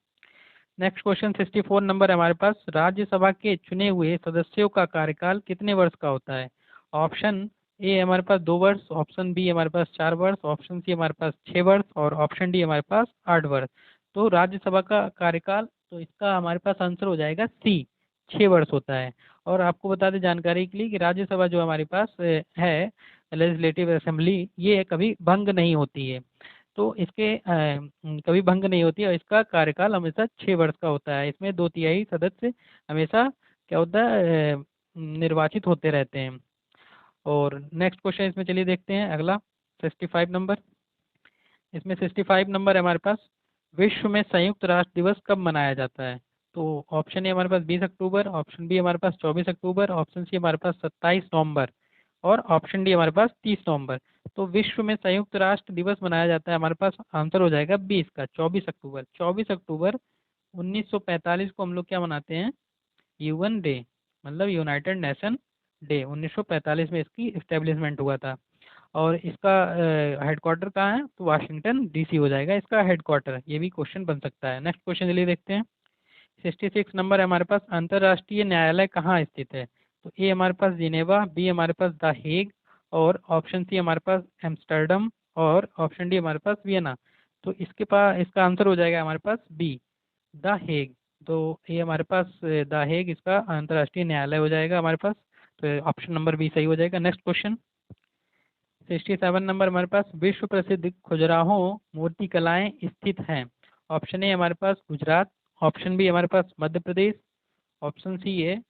A: नेक्स्ट क्वेश्चन 64 नंबर है हमारे पास। राज्यसभा के चुने हुए सदस्यों का कार्यकाल कितने वर्ष का होता है? ऑप्शन ए हमारे पास 2 वर्ष, ऑप्शन बी हमारे पास 4 वर्ष, ऑप्शन सी हमारे पास 6 वर्ष और ऑप्शन डी हमारे पास 8 वर्ष। तो राज्यसभा का कार्यकाल, तो इसका हमारे पास आंसर हो जाएगा सी, 6 वर्ष होता है। और आपको बता दें जानकारी के लिए कि राज्यसभा जो हमारे पास है, लेजिस्लेटिव असेंबली, ये कभी भंग नहीं होती है। तो इसके कभी भंग नहीं होती है और इसका कार्यकाल हमेशा 6 वर्ष का होता है। इसमें 2/3 सदस्य हमेशा क्या होता है, निर्वाचित होते रहते हैं। और नेक्स्ट क्वेश्चन इसमें चलिए देखते हैं अगला 65 नंबर। इसमें 65 नंबर है हमारे पास। विश्व में संयुक्त राष्ट्र दिवस कब मनाया जाता है? तो ऑप्शन ए हमारे पास 20 अक्टूबर, ऑप्शन बी हमारे पास 24 अक्टूबर, ऑप्शन सी हमारे पास 27 नवंबर और ऑप्शन डी हमारे पास 30 नवंबर। तो विश्व में संयुक्त राष्ट्र दिवस मनाया जाता है हमारे पास, आंसर हो जाएगा 20 का 24 अक्टूबर। 24 अक्टूबर 1945 को हम लोग क्या मनाते हैं? यूएन डे, मतलब यूनाइटेड नेशन डे। 1945 में इसकी इस्टेब्लिशमेंट हुआ था। और इसका हेडक्वार्टर कहाँ है? तो वाशिंगटन डीसी हो जाएगा इसका हेडक्वार्टर। ये भी क्वेश्चन बन सकता है। नेक्स्ट क्वेश्चन चलिए देखते हैं। 66 नंबर है हमारे पास। अंतर्राष्ट्रीय न्यायालय कहाँ स्थित है? तो ए हमारे पास जिनेवा, बी हमारे पास द हेग और ऑप्शन सी हमारे पास एम्स्टर्डम और ऑप्शन डी हमारे पास वियना। तो इसके पास इसका आंसर हो जाएगा हमारे पास बी, द हेग। तो ये हमारे पास द हेग इसका अंतर्राष्ट्रीय न्यायालय हो जाएगा हमारे पास। तो ऑप्शन नंबर बी सही हो जाएगा। नेक्स्ट क्वेश्चन 67 नंबर हमारे पास। विश्व प्रसिद्ध खजुराहो मूर्ति कलाएं स्थित हैं? ऑप्शन ए हमारे पास गुजरात, ऑप्शन बी हमारे पास मध्य प्रदेश, ऑप्शन सी है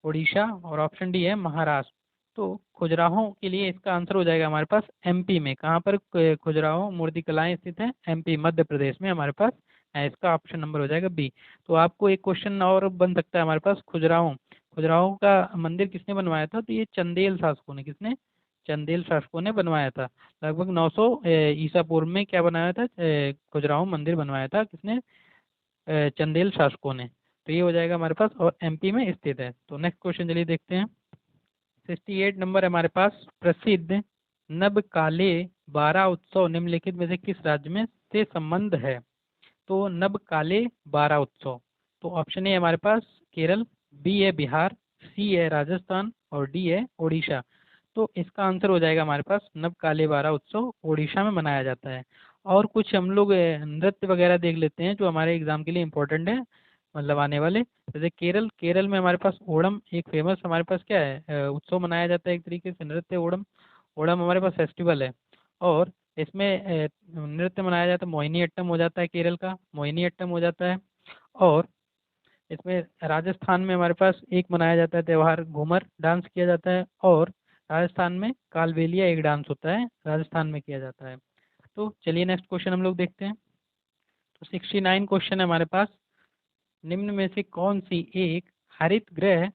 A: उड़ीसा और ऑप्शन डी है महाराष्ट्र। तो खजुराहो के लिए इसका आंसर हो जाएगा हमारे पास एमपी में। कहाँ पर खजुराहो मूर्ति कलाएं स्थित हैं? एमपी, मध्य प्रदेश में हमारे पास है। इसका ऑप्शन नंबर हो जाएगा बी। तो आपको एक क्वेश्चन और बन सकता है हमारे पास। खजुराहो, खजुराहो का मंदिर किसने बनवाया था? तो ये चंदेल शासकों ने। किसने? चंदेल शासकों ने बनवाया था। लगभग 900 ईसा पूर्व में क्या बनाया था? खजुराहो मंदिर बनवाया था। किसने? चंदेल शासकों ने। तो ये हो जाएगा हमारे पास और एमपी में स्थित है। तो नेक्स्ट क्वेश्चन चलिए देखते हैं। 68 नंबर है हमारे पास। प्रसिद्ध नबकाले 12 उत्सव निम्नलिखित में से किस राज्य में से संबंध है? तो नबकाले 12 उत्सव, तो ऑप्शन ए हमारे पास केरल, बी है बिहार, सी है राजस्थान और डी है उड़ीसा। तो इसका आंसर हो जाएगा हमारे पास नबकाले 12 उत्सव उड़ीसा में मनाया जाता है। और कुछ हम लोग नृत्य वगैरह देख लेते हैं जो हमारे एग्जाम के लिए इम्पोर्टेंट है, मतलब आने वाले। जैसे केरल, केरल में हमारे पास ओणम एक फेमस हमारे पास क्या है, उत्सव मनाया जाता है एक तरीके से, नृत्य ओणम। ओणम हमारे पास फेस्टिवल है। और इसमें नृत्य मनाया जाता है, मोहिनी अट्टम हो जाता है केरल का, मोहिनी अट्टम हो जाता है। और इसमें राजस्थान में हमारे पास एक मनाया जाता है त्यौहार, घूमर डांस किया जाता है। और राजस्थान में कालबेलिया एक डांस होता है, राजस्थान में किया जाता है। तो चलिए नेक्स्ट क्वेश्चन हम लोग देखते हैं। तो 69 क्वेश्चन है हमारे पास। निम्न में से कौन सी एक हरित गृह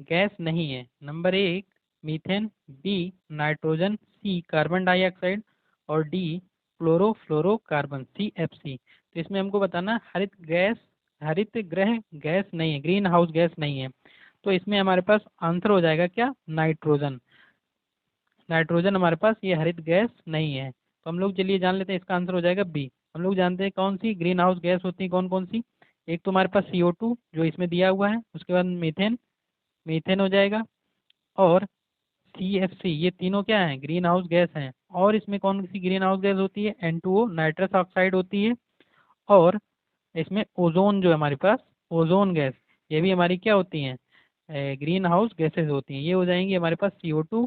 A: गैस नहीं है? नंबर 1 मीथेन, बी नाइट्रोजन, सी कार्बन डाइऑक्साइड और डी क्लोरोफ्लोरोकार्बन, CFC। तो इसमें हमको बताना हरित गैस, हरित गृह गैस नहीं है, ग्रीन हाउस गैस नहीं है। तो इसमें हमारे पास आंसर हो जाएगा क्या? नाइट्रोजन। नाइट्रोजन हमारे पास ये हरित गैस नहीं है। तो हम लोग चलिए जान लेते हैं, इसका आंसर हो जाएगा बी। हम लोग जानते हैं कौन सी ग्रीन हाउस गैस होती है, कौन कौन सी। एक तो हमारे पास CO2 जो इसमें दिया हुआ है, उसके बाद मीथेन, मीथेन हो जाएगा, और CFC, ये तीनों क्या हैं? ग्रीन हाउस गैस हैं। और इसमें कौन सी ग्रीन हाउस गैस होती है? N2O नाइट्रस ऑक्साइड होती है। और इसमें ओजोन जो है हमारे पास, ओजोन गैस, ये भी हमारी क्या होती हैं? ग्रीन हाउस गैसेज होती हैं। ये हो जाएंगी हमारे पास CO2,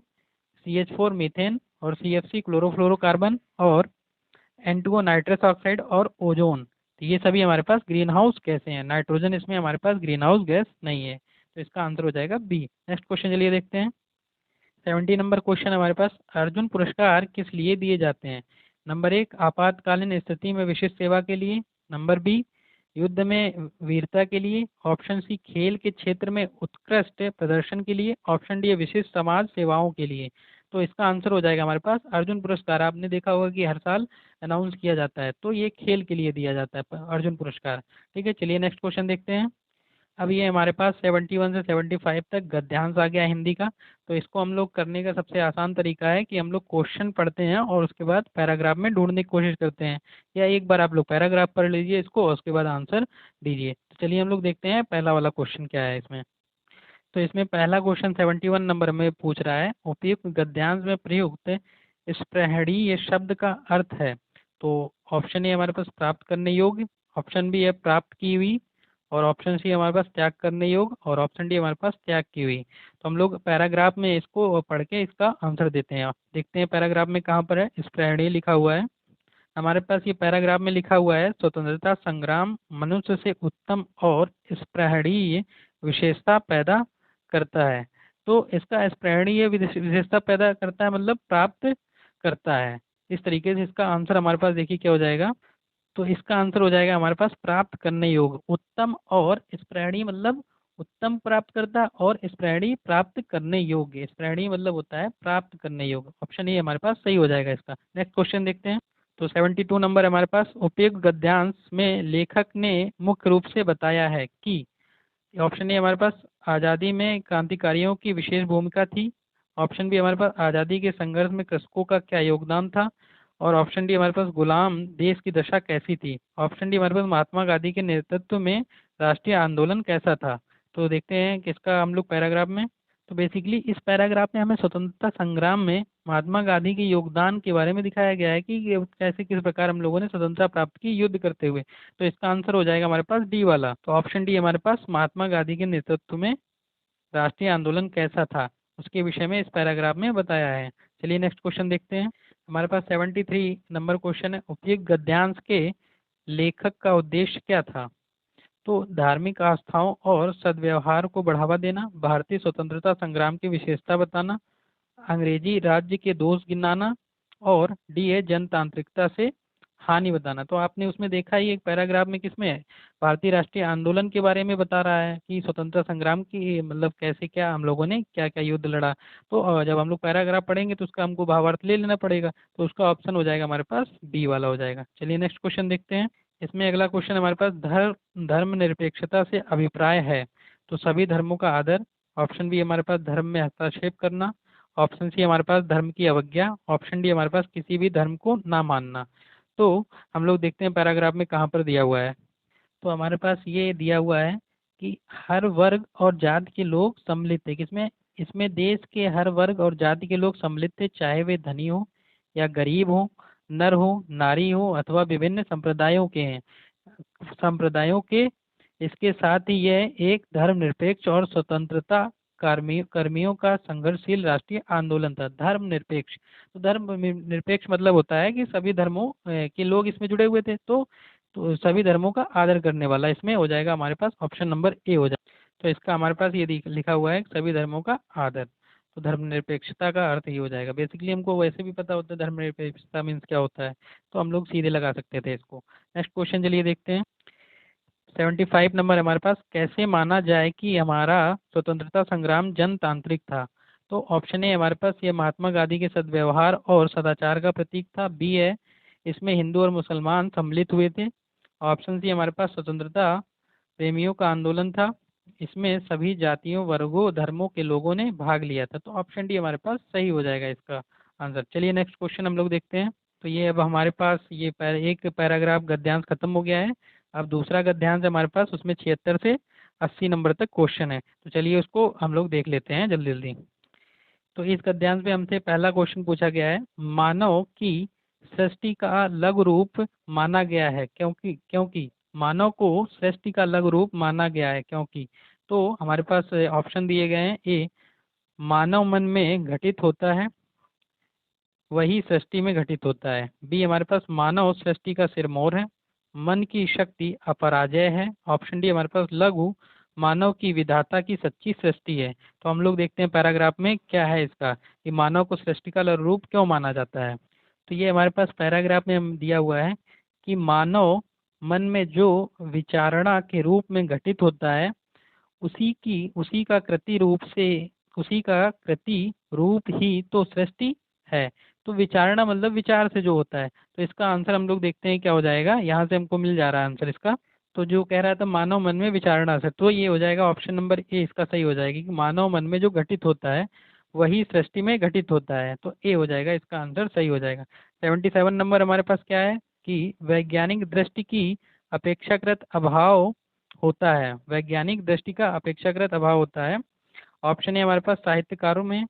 A: CH4 मीथेन और CFC क्लोरोफ्लोरोकार्बन और N2O नाइट्रस ऑक्साइड और ओजोन। तो ये सभी हमारे पास ग्रीन हाउस गैसें हैं, नाइट्रोजन इसमें हमारे पास ग्रीन हाउस गैस नहीं है, तो इसका आंसर हो जाएगा बी। नेक्स्ट क्वेश्चन चलिए देखते हैं। 70 नंबर क्वेश्चन हमारे पास, अर्जुन पुरस्कार किस लिए दिए जाते हैं? नंबर 1 आपातकालीन स्थिति में विशिष्ट सेवा के लिए, नंबर बी युद्ध में वीरता के लिए, ऑप्शन सी खेल के क्षेत्र में उत्कृष्ट प्रदर्शन के लिए, ऑप्शन डी विशिष्ट समाज सेवाओं के लिए। तो इसका आंसर हो जाएगा हमारे पास अर्जुन पुरस्कार। आपने देखा होगा कि हर साल अनाउंस किया जाता है, तो ये खेल के लिए दिया जाता है अर्जुन पुरस्कार। ठीक है, चलिए नेक्स्ट क्वेश्चन देखते हैं। अब ये हमारे पास 71 से 75 तक गद्यांश आ गया हिंदी का। तो इसको हम लोग करने का सबसे आसान तरीका है कि हम लोग क्वेश्चन पढ़ते हैं और उसके बाद पैराग्राफ में ढूंढने की कोशिश करते हैं, या एक बार आप लोग पैराग्राफ पढ़ लीजिए इसको और उसके बाद आंसर दीजिए। तो चलिए हम लोग देखते हैं पहला वाला क्वेश्चन क्या है इसमें। तो इसमें पहला क्वेश्चन 71 नंबर में पूछ रहा है, उपयुक्त गद्यांश में प्रयुक्त स्प्रहणीय शब्द का अर्थ है। तो ऑप्शन ए हमारे पास प्राप्त करने योग्य, ऑप्शन बी है प्राप्त की हुई, और ऑप्शन सी हमारे पास त्याग करने योग्य, और ऑप्शन डी हमारे पास त्याग की हुई। तो हम लोग पैराग्राफ में इसको पढ़ के इसका आंसर देते हैं। देखते हैं पैराग्राफ में कहाँ पर है स्प्रहणीय लिखा हुआ है। हमारे पास ये पैराग्राफ में लिखा हुआ है, स्वतंत्रता संग्राम मनुष्य से उत्तम और स्प्रहणीय विशेषता पैदा करता है। तो इसका स्प्रहणीय विशेषता पैदा करता है मतलब प्राप्त करता है। इस तरीके से इसका आंसर हमारे पास देखिए क्या हो जाएगा। तो इसका आंसर हो जाएगा हमारे पास प्राप्त करने योग्य, उत्तम और स्प्रहणीय मतलब उत्तम प्राप्त करता और स्प्रहणीय प्राप्त करने योग्य। स्प्रहणीय मतलब होता है प्राप्त करने योग्य। ऑप्शन ए हमारे पास सही हो जाएगा इसका। नेक्स्ट क्वेश्चन देखते हैं। तो 72 नंबर हमारे पास, उपयुक्त गद्यांश में लेखक ने मुख्य रूप से बताया है कि, ऑप्शन ए हमारे पास आज़ादी में क्रांतिकारियों की विशेष भूमिका थी, ऑप्शन बी हमारे पास आज़ादी के संघर्ष में कृषकों का क्या योगदान था, और ऑप्शन डी हमारे पास गुलाम देश की दशा कैसी थी, ऑप्शन डी हमारे पास महात्मा गांधी के नेतृत्व में राष्ट्रीय आंदोलन कैसा था। तो देखते हैं किसका हम लोग पैराग्राफ में। तो बेसिकली इस पैराग्राफ में हमें स्वतंत्रता संग्राम में महात्मा गांधी के योगदान के बारे में दिखाया गया है कि कैसे किस प्रकार हम लोगों ने स्वतंत्रता प्राप्त की युद्ध करते हुए। तो इसका आंसर हो जाएगा हमारे पास डी वाला। तो ऑप्शन डी हमारे पास महात्मा गांधी के नेतृत्व में राष्ट्रीय आंदोलन कैसा था उसके विषय में इस पैराग्राफ में बताया है। चलिए नेक्स्ट क्वेश्चन देखते हैं। हमारे पास 73 नंबर क्वेश्चन है, उपयुक्त गद्यांश के लेखक का उद्देश्य क्या था? तो धार्मिक आस्थाओं और सद्व्यवहार को बढ़ावा देना, भारतीय स्वतंत्रता संग्राम की विशेषता बताना, अंग्रेजी राज्य के दोष गिनाना, और डी है जनतांत्रिकता से हानि बताना। तो आपने उसमें देखा ही एक पैराग्राफ में किसमें है, भारतीय राष्ट्रीय आंदोलन के बारे में बता रहा है कि स्वतंत्रता संग्राम की मतलब कैसे क्या हम लोगों ने क्या क्या युद्ध लड़ा। तो जब हम लोग पैराग्राफ पढ़ेंगे तो उसका हमको भावार्थ ले लेना पड़ेगा। तो उसका ऑप्शन हो जाएगा हमारे पास बी वाला हो जाएगा। चलिए नेक्स्ट क्वेश्चन देखते हैं। इसमें अगला क्वेश्चन हमारे पास, धर्मनिरपेक्षता से अभिप्राय है। तो सभी धर्मों का आदर, ऑप्शन बी हमारे पास धर्म में हस्तक्षेप करना, ऑप्शन सी हमारे पास धर्म की अवज्ञा, ऑप्शन डी हमारे पास किसी भी धर्म को ना मानना। तो हम लोग देखते हैं पैराग्राफ में कहाँ पर दिया हुआ है। तो हमारे पास ये दिया हुआ है कि हर वर्ग और जाति के लोग सम्मिलित थे। किसमें? इसमें देश के हर वर्ग और जाति के लोग सम्मिलित थे, चाहे वे धनी हो या गरीब हो, नर हो नारी हो, अथवा विभिन्न संप्रदायों के। इसके साथ ही यह एक धर्मनिरपेक्ष और स्वतंत्रता कर्मियों का संघर्षशील राष्ट्रीय आंदोलन था। धर्मनिरपेक्ष, तो धर्म निरपेक्ष मतलब होता है कि सभी धर्मों के लोग इसमें जुड़े हुए थे। तो सभी धर्मों का आदर करने वाला इसमें हो जाएगा हमारे पास ऑप्शन नंबर ए हो जाएगा। तो इसका हमारे पास ये लिखा हुआ है सभी धर्मों का आदर। तो धर्मनिरपेक्षता का अर्थ ये हो जाएगा। बेसिकली हमको वैसे भी पता होता है धर्मनिरपेक्षता मीन्स क्या होता है, तो हम लोग सीधे लगा सकते थे इसको। नेक्स्ट क्वेश्चन चलिए देखते हैं। 75 नंबर हमारे पास, कैसे माना जाए कि हमारा स्वतंत्रता संग्राम जनतांत्रिक था? तो ऑप्शन ए हमारे पास ये महात्मा गांधी के सद्व्यवहार और सदाचार का प्रतीक था, बी है इसमें हिंदू और मुसलमान सम्मिलित हुए थे, ऑप्शन सी हमारे पास स्वतंत्रता प्रेमियों का आंदोलन था, इसमें सभी जातियों वर्गों धर्मों के लोगों ने भाग लिया था। तो ऑप्शन डी हमारे पास सही हो जाएगा इसका आंसर। चलिए नेक्स्ट क्वेश्चन हम लोग देखते हैं। तो ये अब हमारे पास ये एक पैराग्राफ गद्यांश खत्म हो गया है। अब दूसरा गद्यांश हमारे पास, उसमें 76 से 80 नंबर तक क्वेश्चन है। तो चलिए उसको हम लोग देख लेते हैं जल्दी जल्दी। तो इस गद्यांश में हमसे पहला क्वेश्चन पूछा गया है, मानव की सृष्टि का लघु रूप माना गया है क्योंकि क्योंकि मानव को सृष्टि का लघु रूप माना गया है क्योंकि। तो हमारे पास ऑप्शन दिए गए हैं, ए मानव मन में घटित होता है वही सृष्टि में घटित होता है, बी हमारे पास मानव सृष्टि का सिरमौर है, मन की शक्ति अपराजय है। ऑप्शन डी हमारे पास लघु मानव की विधाता की सच्ची सृष्टि है। तो हम लोग देखते हैं पैराग्राफ में क्या है इसका, कि मानव को सृष्टि का रूप क्यों माना जाता है। तो ये हमारे पास पैराग्राफ में दिया हुआ है कि मानव मन में जो विचारणा के रूप में घटित होता है उसी का कृति रूप से, उसी का कृति रूप ही तो सृष्टि है। तो विचारणा मतलब विचार से जो होता है। तो इसका आंसर हम लोग देखते हैं क्या हो जाएगा, यहाँ से हमको मिल जा रहा है आंसर इसका। तो जो कह रहा था मानव मन में विचारणा से, तो ये हो जाएगा ऑप्शन नंबर ए इसका सही हो जाएगा कि मानव मन में जो घटित होता है वही सृष्टि में घटित होता है। तो ए हो जाएगा, इसका आंसर सही हो जाएगा। 77 नंबर हमारे पास क्या है कि वैज्ञानिक दृष्टि की अपेक्षाकृत अभाव होता है। वैज्ञानिक दृष्टि का अपेक्षाकृत अभाव होता है। ऑप्शन ए हमारे पास साहित्यकारों में,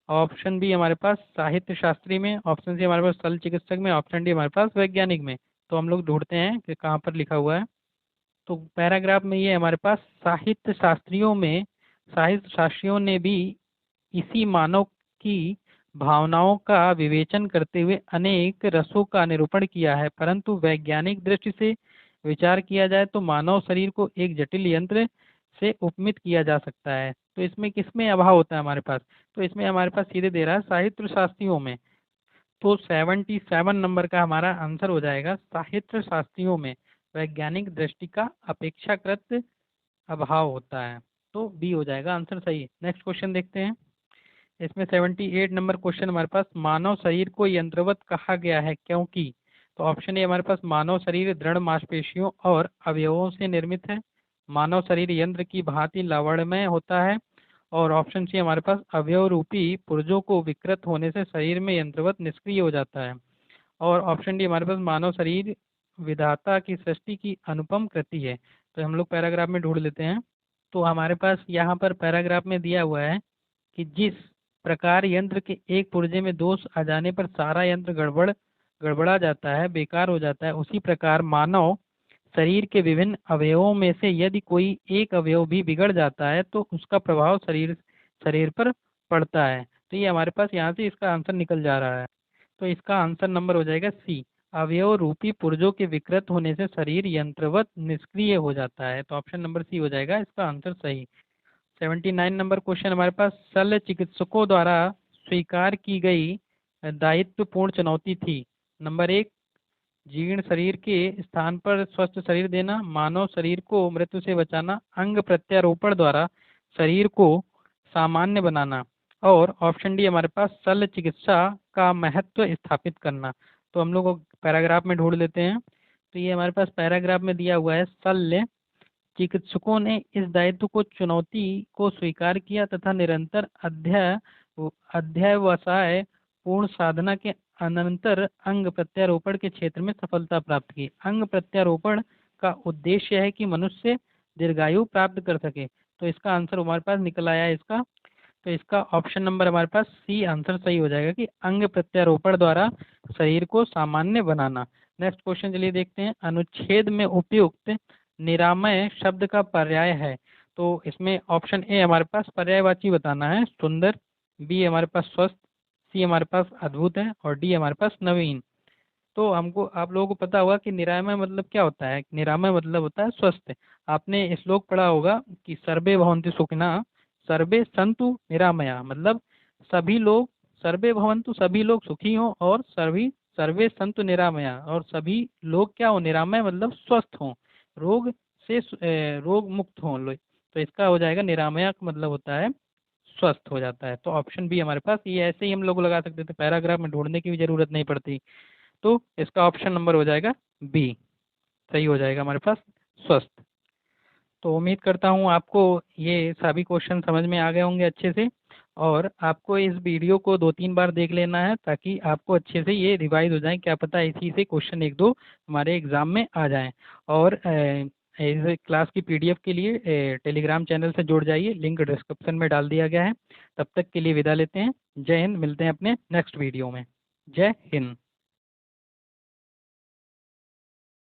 A: ऑप्शन बी हमारे पास साहित्य शास्त्री में, ऑप्शन सी हमारे पास शल्य चिकित्सक में, ऑप्शन डी हमारे पास वैज्ञानिक में। तो हम लोग ढूंढते हैं कि कहाँ पर लिखा हुआ है। तो पैराग्राफ में ये हमारे पास साहित्य शास्त्रियों ने भी इसी मानव की भावनाओं का विवेचन करते हुए अनेक रसों का निरूपण किया है, परंतु वैज्ञानिक दृष्टि से विचार किया जाए तो मानव शरीर को एक जटिल यंत्र से उपमित किया जा सकता है। तो इसमें किसमें अभाव होता है हमारे पास, तो इसमें हमारे पास सीधे दे रहा है साहित्य शास्त्रियों में। तो 77 नंबर का हमारा आंसर हो जाएगा साहित्य शास्त्रियों में वैज्ञानिक दृष्टि का अपेक्षाकृत अभाव होता है। तो बी हो जाएगा आंसर सही। नेक्स्ट क्वेश्चन देखते हैं। इसमें 78 नंबर क्वेश्चन हमारे पास, मानव शरीर को यंत्रवत कहा गया है क्योंकि। तो ऑप्शन ए हमारे पास मानव शरीर दृढ़ मांसपेशियों और अवयवों से निर्मित है। मानव शरीर यंत्र की भांति लावण्यमय होता है। और ऑप्शन सी हमारे पास अवयव रूपी पुर्जों को विकृत होने से शरीर में यंत्रवत निष्क्रिय हो जाता है। और ऑप्शन डी हमारे पास मानव शरीर विधाता की सृष्टि की अनुपम कृति है। तो हम लोग पैराग्राफ में ढूंढ लेते हैं। तो हमारे पास यहाँ पर पैराग्राफ में दिया हुआ है कि जिस प्रकार यंत्र के एक पुर्जे में दोष आ जाने पर सारा यंत्र गड़बड़ा जाता है, बेकार हो जाता है, उसी प्रकार मानव शरीर के विभिन्न अवयवों में से यदि कोई एक अवयव भी बिगड़ जाता है तो उसका प्रभाव शरीर पर पड़ता है। तो ये हमारे पास यहाँ से इसका आंसर निकल जा रहा है। तो इसका आंसर नंबर हो जाएगा सी, अवयव रूपी पुर्जों के विकृत होने से शरीर यंत्रवत निष्क्रिय हो जाता है। तो ऑप्शन नंबर सी हो जाएगा इसका आंसर सही। 79 नंबर क्वेश्चन हमारे पास, शल्य चिकित्सकों द्वारा स्वीकार की गई दायित्वपूर्ण चुनौती थी। नंबर एक, जीर्ण शरीर के स्थान पर स्वस्थ शरीर देना, मानव शरीर को मृत्यु से बचाना, अंग प्रत्यारोपण द्वारा शरीर को सामान्य बनाना, और ऑप्शन डी हमारे पास शल्य चिकित्सा का महत्व स्थापित करना। तो हम लोग पैराग्राफ में ढूंढ लेते हैं। तो ये हमारे पास पैराग्राफ में दिया हुआ है, शल्य चिकित्सकों ने इस दायित्व को चुनौती को स्वीकार किया तथा निरंतर अध्यवसाय पूर्ण साधना के अनंतर अंग प्रत्यारोपण के क्षेत्र में सफलता प्राप्त की। अंग प्रत्यारोपण का उद्देश्य है कि मनुष्य दीर्घायु प्राप्त कर सके। तो इसका आंसर हमारे पास निकल आया है इसका। तो इसका ऑप्शन नंबर हमारे पास सी आंसर सही हो जाएगा कि अंग प्रत्यारोपण द्वारा शरीर को सामान्य बनाना। नेक्स्ट क्वेश्चन चलिए देखते हैं। अनुच्छेद में उपयुक्त निरामय शब्द का पर्याय है। तो इसमें ऑप्शन ए हमारे पास पर्यायवाची बताना है, सुंदर, बी हमारे पास स्वस्थ, सी हमारे पास अद्भुत है, और डी हमारे पास नवीन। तो हमको आप लोगों को पता होगा कि निरामय मतलब क्या होता है। निरामय मतलब होता है स्वस्थ। आपने श्लोक पढ़ा होगा कि सर्वे भवन्तु सुखिनः सर्वे सन्तु निरामया, मतलब सभी लोग, सर्वे भवन्तु सभी लोग सुखी हों, और सर्वे सन्तु निरामया, और सभी लोग क्या हो, निरामय मतलब स्वस्थ हों, रोग से रोग मुक्त हों लोग। तो इसका हो जाएगा निरामया का मतलब होता है स्वस्थ हो जाता है। तो ऑप्शन बी हमारे पास, ये ऐसे ही हम लोग लगा सकते थे, पैराग्राफ में ढूंढने की भी जरूरत नहीं पड़ती। तो इसका ऑप्शन नंबर हो जाएगा बी, सही हो जाएगा हमारे पास स्वस्थ। तो उम्मीद करता हूँ आपको ये सभी क्वेश्चन समझ में आ गए होंगे अच्छे से, और आपको इस वीडियो को 2-3 बार देख लेना है ताकि आपको अच्छे से ये रिवाइज हो जाए। क्या पता इसी से क्वेश्चन 1-2 हमारे एग्जाम में आ जाएं। और इस क्लास की पीडीएफ के लिए टेलीग्राम चैनल से जुड़ जाइए, लिंक डिस्क्रिप्शन में डाल दिया गया है। तब तक के लिए विदा लेते हैं। जय हिंद, मिलते हैं अपने नेक्स्ट वीडियो में। जय हिंद।